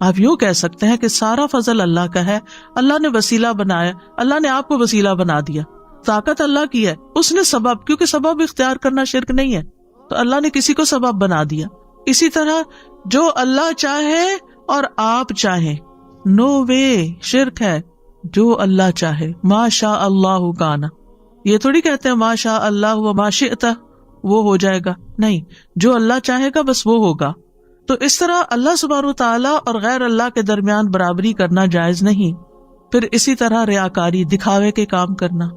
آپ یوں کہہ سکتے ہیں کہ سارا فضل اللہ کا ہے، اللہ نے وسیلہ بنایا، اللہ نے آپ کو وسیلہ بنا دیا. طاقت اللہ کی ہے، اس نے سبب، کیونکہ سبب اختیار کرنا شرک نہیں ہے، تو اللہ نے کسی کو سبب بنا دیا. اسی طرح جو اللہ چاہے اور آپ چاہیں، نو وے، شرک ہے. جو اللہ چاہے، ما شاء اللہ کان. یہ تھوڑی کہتے ہیں ما شاء اللہ و ما شئت وہ ہو جائے گا، نہیں، جو اللہ چاہے گا بس وہ ہوگا. تو اس طرح اللہ سبحانہ وتعالی اور غیر اللہ کے درمیان برابری کرنا جائز نہیں. پھر اسی طرح ریاکاری، دکھاوے کے کام کرنا،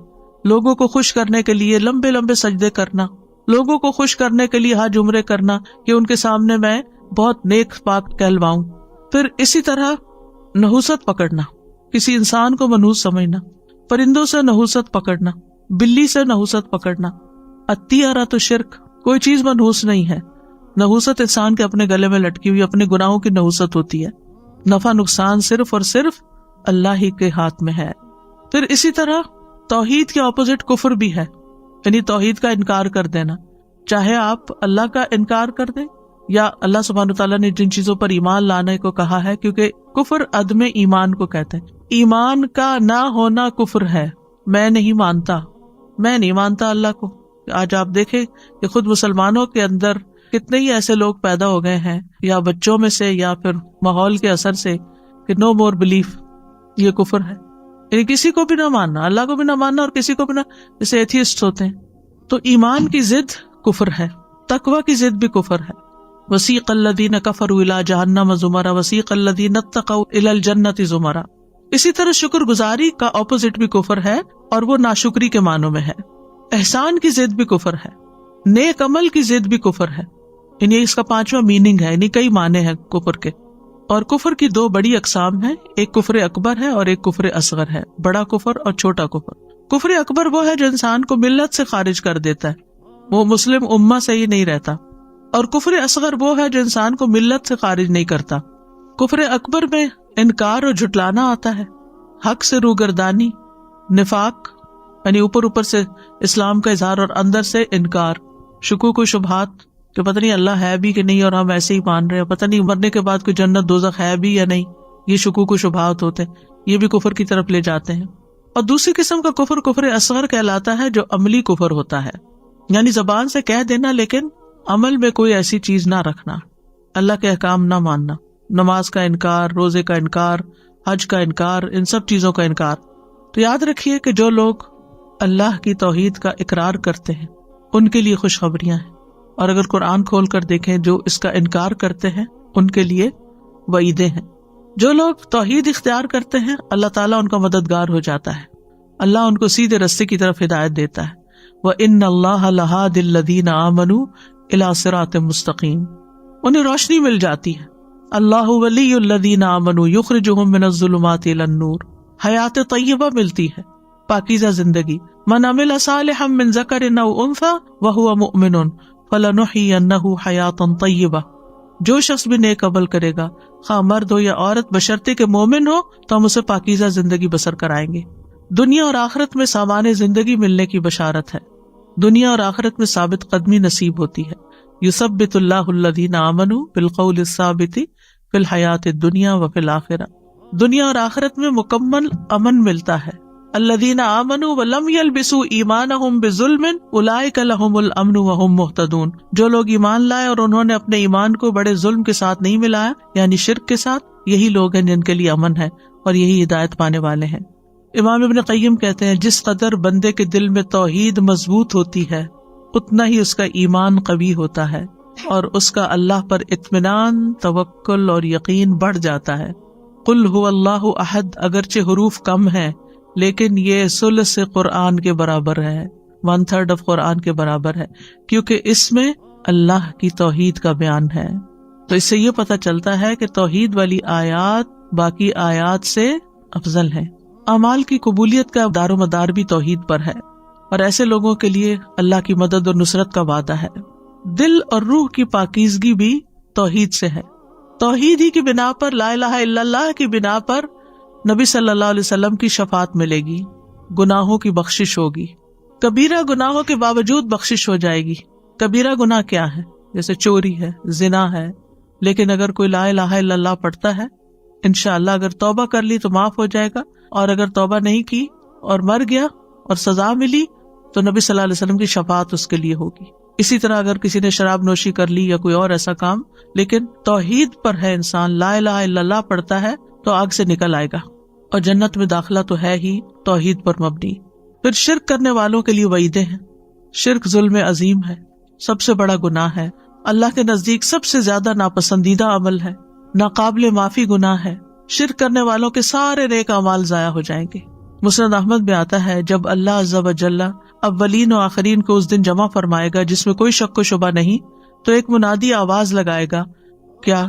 لوگوں کو خوش کرنے کے لیے لمبے لمبے سجدے کرنا، لوگوں کو خوش کرنے کے لیے حج عمرے کرنا کہ ان کے سامنے میں بہت نیک پاک کہلواؤں. پھر اسی طرح نحوست پکڑنا، کسی انسان کو منحوس سمجھنا، پرندوں سے نحوست پکڑنا، بلی سے نحوست پکڑنا. الطیرہ تو شرک، کوئی چیز منحوس نہیں ہے. نحوست انسان کے اپنے گلے میں لٹکی ہوئی اپنے گناہوں کی نحوست ہوتی ہے. نفع نقصان صرف اور صرف اللہ ہی کے ہاتھ میں ہے. پھر اسی طرح توحید کے اپوزٹ کفر بھی ہے، یعنی توحید کا انکار کر دینا. چاہے آپ اللہ کا انکار کر دیں یا اللہ سبحانہ تعالیٰ نے جن چیزوں پر ایمان لانے کو کہا ہے، کیونکہ کفر عدم ایمان کو کہتے ہیں. ایمان کا نہ ہونا کفر ہے. میں نہیں مانتا اللہ کو. آج آپ دیکھیں کہ خود مسلمانوں کے اندر کتنے ہی ایسے لوگ پیدا ہو گئے ہیں، یا بچوں میں سے یا پھر ماحول کے اثر سے، کہ نو مور بلیف، یہ کفر ہے. یعنی کسی کو بھی نہ ماننا، اللہ کو بھی نہ ماننا اور کسی کو بھی نہ، جیسے ایتھیسٹ ہوتے ہیں. تو ایمان کی ضد کفر ہے، تقوی کی ضد بھی کفر ہے. وسیق الذین کفروا الی جہنم زمرا وسیق الذین اتقوا الی الجنۃ زمرا. اسی طرح شکر گزاری کا اپوزٹ بھی کفر ہے، اور وہ ناشکری کے معنوں میں ہے. احسان کی ضد بھی کفر ہے، نیک عمل کی ضد بھی کفر ہے. یعنی اس کا 5واں میننگ ہے، یعنی کئی معنی ہیں کفر کے. اور کفر کی 2 بڑی اقسام ہیں، ایک کفر اکبر ہے اور ایک کفر اصغر ہے. بڑا کفر اور چھوٹا کفر. کفر اکبر وہ ہے جو انسان کو ملت سے خارج کر دیتا ہے، وہ مسلم امہ سے ہی نہیں رہتا. اور کفر اصغر وہ ہے جو انسان کو ملت سے خارج نہیں کرتا. کفر اکبر میں انکار اور جھٹلانا آتا ہے، حق سے روگردانی، نفاق یعنی اوپر سے اسلام کا اظہار اور اندر سے انکار، شکوک و شبہات کہ پتہ نہیں اللہ ہے بھی کہ نہیں اور ہم ایسے ہی مان رہے ہیں، پتہ نہیں مرنے کے بعد کوئی جنت دوزخ ہے بھی یا نہیں. یہ شکوک و شبہات ہوتے ہیں، یہ بھی کفر کی طرف لے جاتے ہیں. اور دوسری قسم کا کفر کفر اصغر کہلاتا ہے، جو عملی کفر ہوتا ہے، یعنی زبان سے کہہ دینا لیکن عمل میں کوئی ایسی چیز نہ رکھنا، اللہ کے احکام نہ ماننا، نماز کا انکار، روزے کا انکار، حج کا انکار، ان سب چیزوں کا انکار. تو یاد رکھیے کہ جو لوگ اللہ کی توحید کا اقرار کرتے ہیں ان کے لیے خوشخبریاں ہیں، اور اگر قرآن کھول کر دیکھیں جو اس کا انکار کرتے ہیں ان کے لیے وعیدیں ہیں. جو لوگ توحید اختیار کرتے ہیں اللہ تعالیٰ ان کا مددگار ہو جاتا ہے، اللہ ان کو سیدھے رستے کی طرف ہدایت دیتا ہے. وَإِنَّ اللَّهَ لَهَادِ الَّذِينَ آمَنُوا إِلَىٰ صِرَاطٍ مُسْتَقِيمٍ. انہیں روشنی مل جاتی ہے. اللہ ولی الذین آمنوا یخرجہم من الظلمات الی النور. حیات طیبہ ملتی ہے، پاکیزہ زندگی. من عمل صالحا من ذکر او انثی وہو مؤمن فلنحیینہ حیاتا طیبہ. جو شخص بھی نیک عمل کرے گا، خواہ مرد ہو یا عورت، بشرطے کہ مومن ہو، تو ہم اسے پاکیزہ زندگی بسر کرائیں گے. دنیا اور آخرت میں سامان زندگی ملنے کی بشارت ہے. دنیا اور آخرت میں ثابت قدمی نصیب ہوتی ہے. یثبت اللہ الذین آمنوا بالقول الثابت فی الحیات الدنیا وفی الآخرہ. دنیا اور آخرت میں مکمل امن ملتا ہے. الذین آمنوا ولم یلبسوا ایمانہم بظلم اولئک لہم الامن وہم مہتدون. جو لوگ ایمان لائے اور انہوں نے اپنے ایمان کو بڑے ظلم کے ساتھ نہیں ملایا، یعنی شرک کے ساتھ، یہی لوگ ہیں جن کے لیے امن ہے اور یہی ہدایت پانے والے ہیں. امام ابن قیم کہتے ہیں جس قدر بندے کے دل میں توحید مضبوط ہوتی ہے اتنا ہی اس کا ایمان قوی ہوتا ہے اور اس کا اللہ پر اطمینان، توکل اور یقین بڑھ جاتا ہے. قل هو اللہ احد اگرچہ حروف کم ہیں لیکن یہ ثلث قرآن کے برابر ہے، 1/3 آف قرآن کے برابر ہے، کیونکہ اس میں اللہ کی توحید کا بیان ہے. تو اس سے یہ پتہ چلتا ہے کہ توحید والی آیات باقی آیات سے افضل ہیں. اعمال کی قبولیت کا دار و مدار بھی توحید پر ہے، اور ایسے لوگوں کے لیے اللہ کی مدد اور نصرت کا وعدہ ہے. دل اور روح کی پاکیزگی بھی توحید سے ہے. توحید ہی کی بنا پر، لا الہ الا اللہ کی بنا پر نبی صلی اللہ علیہ وسلم کی شفاعت ملے گی، گناہوں کی بخشش ہوگی. کبیرہ گناہوں کے باوجود بخشش ہو جائے گی. کبیرہ گناہ کیا ہے؟ جیسے چوری ہے، زنا ہے، لیکن اگر کوئی لا الہ الا اللہ پڑھتا ہے انشاءاللہ اگر توبہ کر لی تو معاف ہو جائے گا، اور اگر توبہ نہیں کی اور مر گیا اور سزا ملی تو نبی صلی اللہ علیہ وسلم کی شفاعت اس کے لیے ہوگی. اسی طرح اگر کسی نے شراب نوشی کر لی یا کوئی اور ایسا کام، لیکن توحید پر ہے انسان، لا الہ الا اللہ پڑھتا ہے تو آگ سے نکل آئے گا، اور جنت میں داخلہ تو ہے ہی توحید پر مبنی. پھر شرک کرنے والوں کے لیے وعیدیں ہیں. شرک ظلم عظیم ہے، سب سے بڑا گناہ ہے، اللہ کے نزدیک سب سے زیادہ ناپسندیدہ عمل ہے، ناقابل معافی گناہ ہے. شرک کرنے والوں کے سارے نیک اعمال ضائع ہو جائیں گے. مسند احمد میں آتا ہے جب اللہ عز و جل اولین و آخرین کو اس دن جمع فرمائے گا جس میں کوئی شک و شبہ نہیں، تو ایک منادی آواز لگائے گا، کیا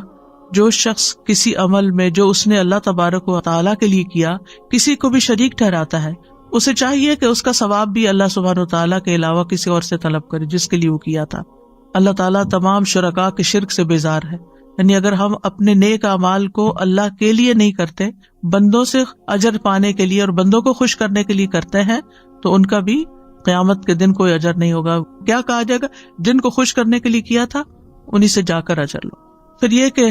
جو شخص کسی عمل میں جو اس نے اللہ تبارک و تعالیٰ کے لیے کیا کسی کو بھی شریک ٹھہراتا ہے، اسے چاہیے کہ اس کا ثواب بھی اللہ سبحانہ و تعالیٰ کے علاوہ کسی اور سے طلب کرے جس کے لیے وہ کیا تھا۔ اللہ تعالیٰ تمام شرکاء کے شرک سے بیزار ہے، یعنی اگر ہم اپنے نیک اعمال کو اللہ کے لیے نہیں کرتے، بندوں سے اجر پانے کے لیے اور بندوں کو خوش کرنے کے لیے کرتے ہیں، تو ان کا بھی قیامت کے دن کوئی اجر نہیں ہوگا۔ کیا کہا جائے گا؟ جن کو خوش کرنے کے لیے کیا تھا انہی سے جا کر اجر لو۔ پھر یہ کہ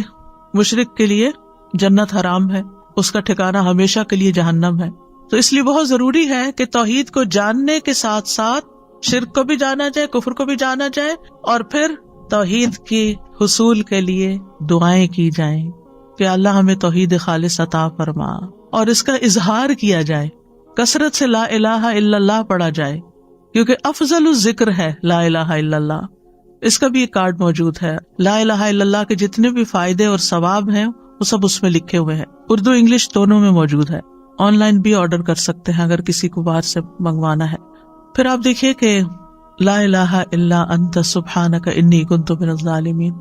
مشرک کے لیے جنت حرام ہے، اس کا ٹھکانہ ہمیشہ کے لیے جہنم ہے۔ تو اس لیے بہت ضروری ہے کہ توحید کو جاننے کے ساتھ ساتھ شرک کو بھی جانا جائے، کفر کو بھی جانا جائے، اور پھر توحید کے حصول کے لیے دعائیں کی جائیں کہ اللہ ہمیں توحید خالص عطا فرما، اور اس کا اظہار کیا جائے، کثرت سے لا الہ الا اللہ پڑھا جائے، کیونکہ افضل الذکر ہے لا الہ الا اللہ۔ اس کا بھی ایک کارڈ موجود ہے، لا الہ الا اللہ کے جتنے بھی فائدے اور ثواب ہیں وہ سب اس میں لکھے ہوئے ہیں، اردو انگلش دونوں میں موجود ہے، آن لائن بھی آرڈر کر سکتے ہیں اگر کسی کو باہر سے منگوانا ہے۔ پھر آپ دیکھیے کہ لا الہ الا انت سبحانک انی کنت من الظالمین،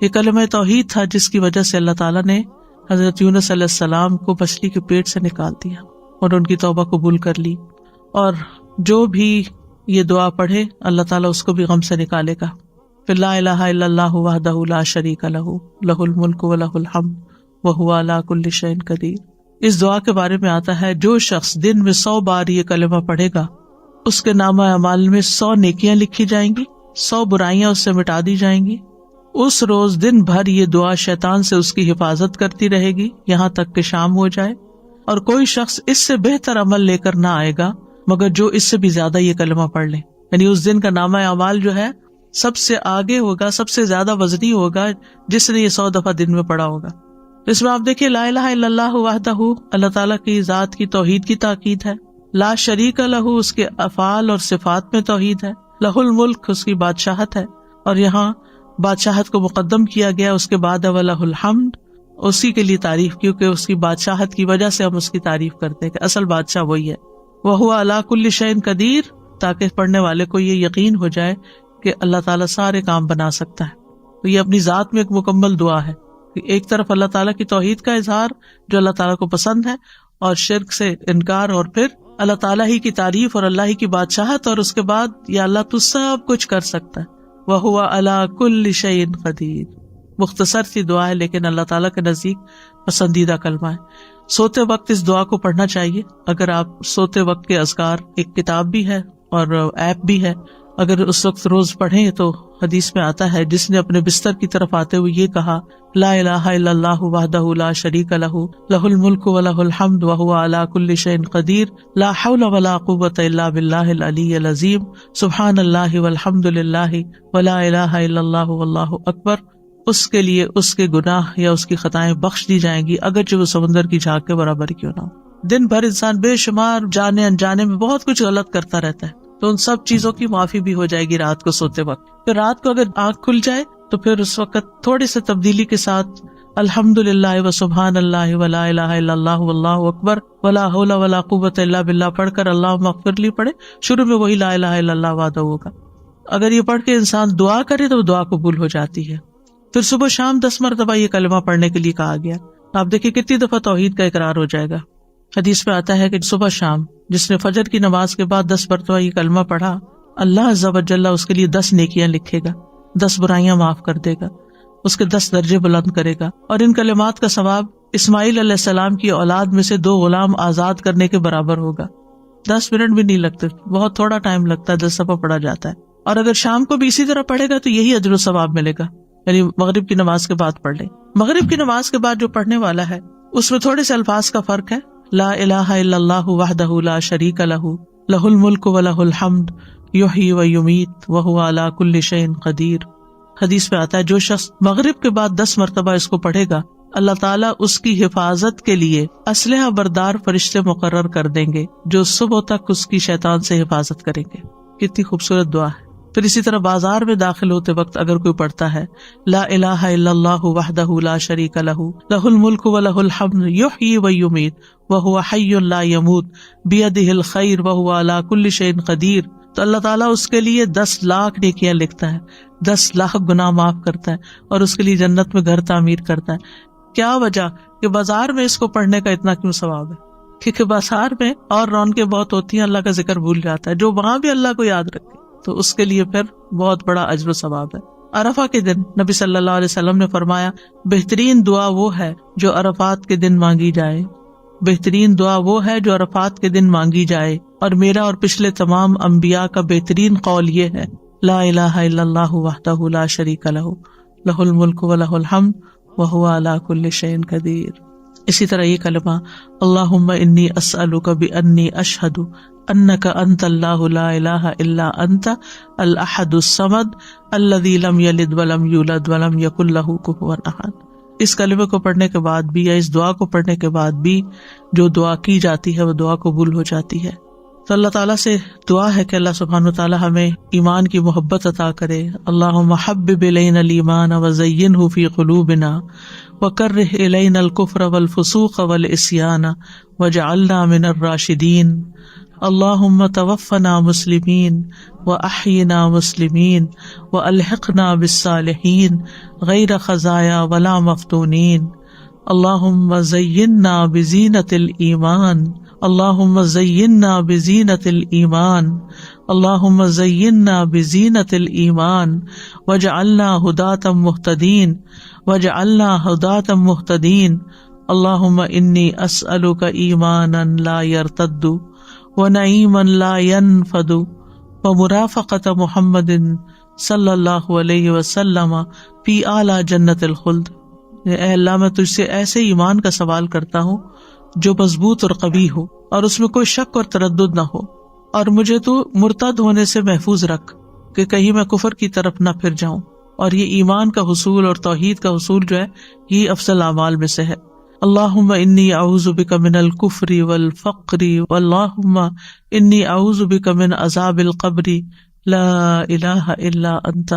یہ کلمہ توحید تھا جس کی وجہ سے اللہ تعالیٰ نے حضرت یونس علیہ السلام کو مچھلی کے پیٹ سے نکال دیا اور ان کی توبہ قبول کر لی، اور جو بھی یہ دعا پڑھے اللہ تعالیٰ اس کو بھی غم سے نکالے گا۔ پھر لا الہ الا اللہ وحدہ لا شریک لہ لہ الملک و لہ الحمد وہو علی کل شیء قدیر۔ اس دعا کے بارے میں آتا ہے جو شخص دن میں 100 بار یہ کلمہ پڑھے گا اس کے نامہ اعمال میں 100 نیکیاں لکھی جائیں گی، 100 برائیاں اس سے مٹا دی جائیں گی۔ اس روز دن بھر یہ دعا شیطان سے اس کی حفاظت کرتی رہے گی یہاں تک کہ شام ہو جائے، اور کوئی شخص اس سے بہتر عمل لے کر نہ آئے گا مگر جو اس سے بھی زیادہ یہ کلمہ پڑھ لے، یعنی اس دن کا نامہ اعمال جو ہے سب سے آگے ہوگا، سب سے زیادہ وزنی ہوگا جس نے یہ 100 دفعہ دن میں پڑھا ہوگا۔ اس میں آپ دیکھیے لا الہ الا اللہ وحدہ، اللہ تعالیٰ کی ذات کی توحید کی تاکید ہے، لا شریک لہ اس کے افعال اور صفات میں توحید ہے، لہ الملک اس کی بادشاہت ہے، اور یہاں بادشاہت کو مقدم کیا گیا، اس کے بعد ولہ الحمد اسی کے لیے تعریف، کیونکہ اس کی بادشاہت کی وجہ سے ہم اس کی تعریف کرتے ہیں کہ اصل بادشاہ وہی ہے، وہو علی کل شیء قدیر، تاکہ پڑھنے والے کو یہ یقین ہو جائے کہ اللہ تعالیٰ سارے کام بنا سکتا ہے۔ تو یہ اپنی ذات میں ایک مکمل دعا ہے، ایک طرف اللہ تعالیٰ کی توحید کا اظہار جو اللہ تعالیٰ کو پسند ہے، اور شرک سے انکار، اور پھر اللہ تعالیٰ ہی کی تعریف اور اللہ ہی کی بادشاہت، اور اس کے بعد یا اللہ تو سب کچھ کر سکتا ہے، وَهُوَ عَلَى كُلِّ شَيْءٍ قَدِيرٌ۔ مختصر سی دعا ہے لیکن اللہ تعالیٰ کے نزدیک پسندیدہ کلمہ ہے۔ سوتے وقت اس دعا کو پڑھنا چاہیے۔ اگر آپ سوتے وقت کے اذکار، ایک کتاب بھی ہے اور ایپ بھی ہے، اگر اس وقت روز پڑھیں تو حدیث میں آتا ہے جس نے اپنے بستر کی طرف آتے ہوئے یہ کہا لا الہ الا اللہ وحدہ لا شریک لہ لہ الملک و لہ الحمد وہو علی کل شیء قدیر لا حول ولا قوۃ الا باللہ العلی العظیم سبحان اللہ والحمد للہ ولا الہ الا اللہ واللہ اکبر، اس کے لیے اس کے گناہ یا اس کی خطائیں بخش دی جائیں گی اگرچہ وہ سمندر کی جھاگ کے برابر کیوں نہ ہو۔ دن بھر انسان بے شمار جانے انجانے میں بہت کچھ غلط کرتا رہتا ہے، تو ان سب چیزوں کی معافی بھی ہو جائے گی رات کو سوتے وقت۔ پھر رات کو اگر آنکھ کھل جائے تو پھر اس وقت تھوڑے سے تبدیلی کے ساتھ الحمدللہ و سبحان اللہ ولا الہ الا اللہ واللہ اکبر ولا حول ولا قوۃ الا باللہ پڑھ کر اللہم اغفر لی پڑھے۔ شروع میں وہی لا الہ الا اللہ وحدہ ہوگا، اگر یہ پڑھ کے انسان دعا کرے تو دعا قبول ہو جاتی ہے۔ پھر صبح شام 10 مرتبہ یہ کلمہ پڑھنے کے لیے کہا گیا۔ آپ دیکھیں کتنی دفعہ توحید کا اقرار ہو جائے گا۔ حدیث میں آتا ہے کہ صبح شام جس نے فجر کی نماز کے بعد 10 مرتبہ یہ کلمہ پڑھا، اللہ عز و جل اس کے لیے 10 نیکیاں لکھے گا، 10 برائیاں معاف کر دے گا، اس کے 10 درجے بلند کرے گا، اور ان کلمات کا ثواب اسماعیل علیہ السلام کی اولاد میں سے 2 غلام آزاد کرنے کے برابر ہوگا۔ 10 منٹ بھی نہیں لگتے، بہت تھوڑا ٹائم لگتا ہے، 10 دفعہ پڑھا جاتا ہے۔ اور اگر شام کو بھی اسی طرح پڑھے گا تو یہی اجر و ثواب ملے گا، یعنی مغرب کی نماز کے بعد پڑھ لے۔ مغرب کی نماز کے بعد جو پڑھنے والا ہے اس میں تھوڑے سے الفاظ کا فرق ہے، لا الہ الا اللہ وحدہ لا شریک لہ لہ الملک و لہ الحمد یحیی و یمیت وہو علی کل شیء قدیر۔ حدیث میں آتا ہے جو شخص مغرب کے بعد 10 مرتبہ اس کو پڑھے گا، اللہ تعالیٰ اس کی حفاظت کے لیے اسلحہ بردار فرشتے مقرر کر دیں گے جو صبح تک اس کی شیطان سے حفاظت کریں گے۔ کتنی خوبصورت دعا ہے۔ پھر اسی طرح بازار میں داخل ہوتے وقت اگر کوئی پڑھتا ہے لا الہ الا اللہ وحدہ لا شریک لہ لہ الملک ولہ الحمد یحیی ویمیت وہو حی لا یموت بیدہ الخیر وہو علی کل شیء قدیر، تو اللہ تعالیٰ اس کے لیے 10 لاکھ نیکیاں لکھتا ہے، 10 لاکھ گناہ معاف کرتا ہے اور اس کے لیے جنت میں گھر تعمیر کرتا ہے۔ کیا وجہ کہ بازار میں اس کو پڑھنے کا اتنا کیوں ثواب ہے؟ کیونکہ بازار میں اور رونقیں بہت ہوتی ہیں، اللہ کا ذکر بھول جاتا ہے، جو وہاں بھی اللہ کو یاد رکھے تو اس کے لیے پھر بہت بڑا اجر و ثواب ہے۔ عرفہ کے دن نبی صلی اللہ علیہ وسلم نے فرمایا بہترین دعا وہ ہے جو عرفات کے دن مانگی جائے، بہترین دعا وہ ہے جو عرفات کے دن مانگی جائے، اور میرا اور پچھلے تمام انبیاء کا بہترین قول یہ ہے لا الہ الا اللہ وحدہ لا شریک لہ لہ الملک ولہ الحمد وہو علی کل شیء قدیر۔ اسی طرح یہ کلمہ اللہم انی اسألک بانی اشہد انک انت اللہ لا الہ الا انت الاحد الصمد الذی لم یلد ولم یولد ولم یکن لہ کفوا احد۔ اس کلمے کو پڑھنے کے بعد بھی یا اس دعا کو پڑھنے کے بعد بھی جو دعا کی جاتی ہے وہ دعا قبول ہو جاتی ہے۔ تو اللہ تعالیٰ سے دعا ہے کہ اللہ سبحانہ وتعالی ہمیں ایمان کی محبت عطا کرے۔ اللہم حبب الینا الایمان وزینہ فی قلوبنا وکرہ الینا الکفر والفسوق والعصیان واجعلنا من الراشدین۔ اللہم توفنا مسلمین واحینا مسلمین والحقنا بالصالحین غیر خزایا ولا مفتونین۔ اللہم زیننا بزینۃ الایمان، اللہم زیننا بزینۃ الایمان، اللہم زیننا بزینۃ الایمان واجعلنا ھداۃ مہتدین، واجعلنا ھداۃ مہتدین۔ اللہم انی اسألک ایمانا لا یرتد ونعیما لا ینفد ومرافقۃ محمد صلی اللہ علیہ وسلم فی اعلی جنت الخلد۔ اے اللہ میں تجھ سے ایسے ایمان کا سوال کرتا ہوں جو مضبوط اور قوی ہو اور اس میں کوئی شک اور تردد نہ ہو، اور مجھے تو مرتد ہونے سے محفوظ رکھ کہ کہیں میں کفر کی طرف نہ پھر جاؤں۔ اور یہ ایمان کا حصول اور توحید کا حصول جو ہے یہ افضل اعمال میں سے ہے۔ اللہم انی اعوذ بک من الکفر والفقر، واللہم انی اعوذ بک من عذاب القبر لا الہ الا انت،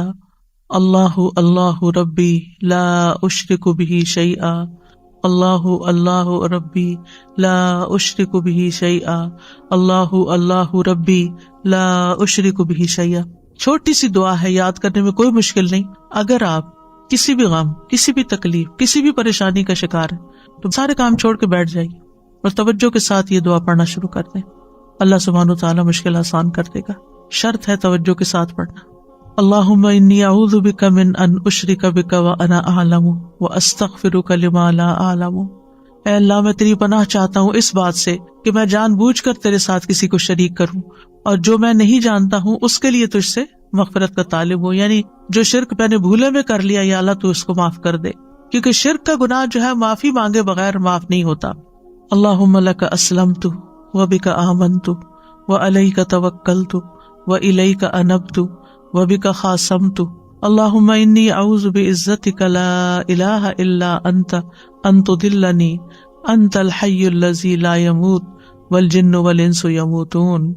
اللہ اللہ ربی لا اشرک بہ شیئا، اللہ اللہ ربی لا اشرک بہ شیئا، اللہ اللہ ربی لا اشرک بہ شیئا۔ چھوٹی سی دعا ہے، یاد کرنے میں کوئی مشکل نہیں۔ اگر آپ کسی بھی غم، کسی بھی تکلیف، کسی بھی پریشانی کا شکار ہے تو سارے کام چھوڑ کے بیٹھ جائیے اور توجہ کے ساتھ یہ دعا پڑھنا شروع کر دیں، اللہ سبحانہ وتعالی مشکل آسان کر دے گا۔ شرط ہے توجہ کے ساتھ پڑھنا۔ اللہم انی اعوذ بک من ان اشرک بک وانا اعلم واستغفرک لما لا اعلم۔ اے اللہ میں تیری پناہ چاہتا ہوں اس بات سے کہ میں جان بوجھ کر تیرے ساتھ کسی کو شریک کروں، اور جو میں نہیں جانتا ہوں اس کے لیے تجھ سے مغفرت کا طالب ہوں، یعنی جو شرک میں نے بھولے میں کر لیا یا اللہ تو اس کو معاف کر دے، کیونکہ شرک کا گناہ جو ہے معافی مانگے بغیر معاف نہیں ہوتا۔ اللہم لک اسلمت وبک آمنت وعلیک توکلت والیک انبت وبک خاصمت۔ اللہم انی اعوذ بعزتک لا الہ الا انت ان تضلنی، انت الحی الذی لا یموت والجن والانس یموتون۔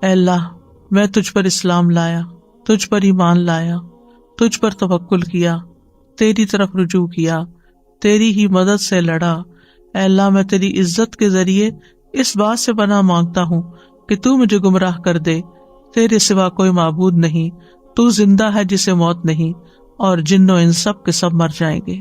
اے اللہ میں تجھ پر اسلام لایا، تجھ پر ایمان لایا، تجھ پر توکل کیا، تیری طرف رجوع کیا، تیری ہی مدد سے لڑا۔ اے اللہ میں تیری عزت کے ذریعے اس بات سے پناہ مانگتا ہوں کہ تو مجھے گمراہ کر دے، تیرے سوا کوئی معبود نہیں، تو زندہ ہے جسے موت نہیں، اور جن و انس سب کے سب مر جائیں گے۔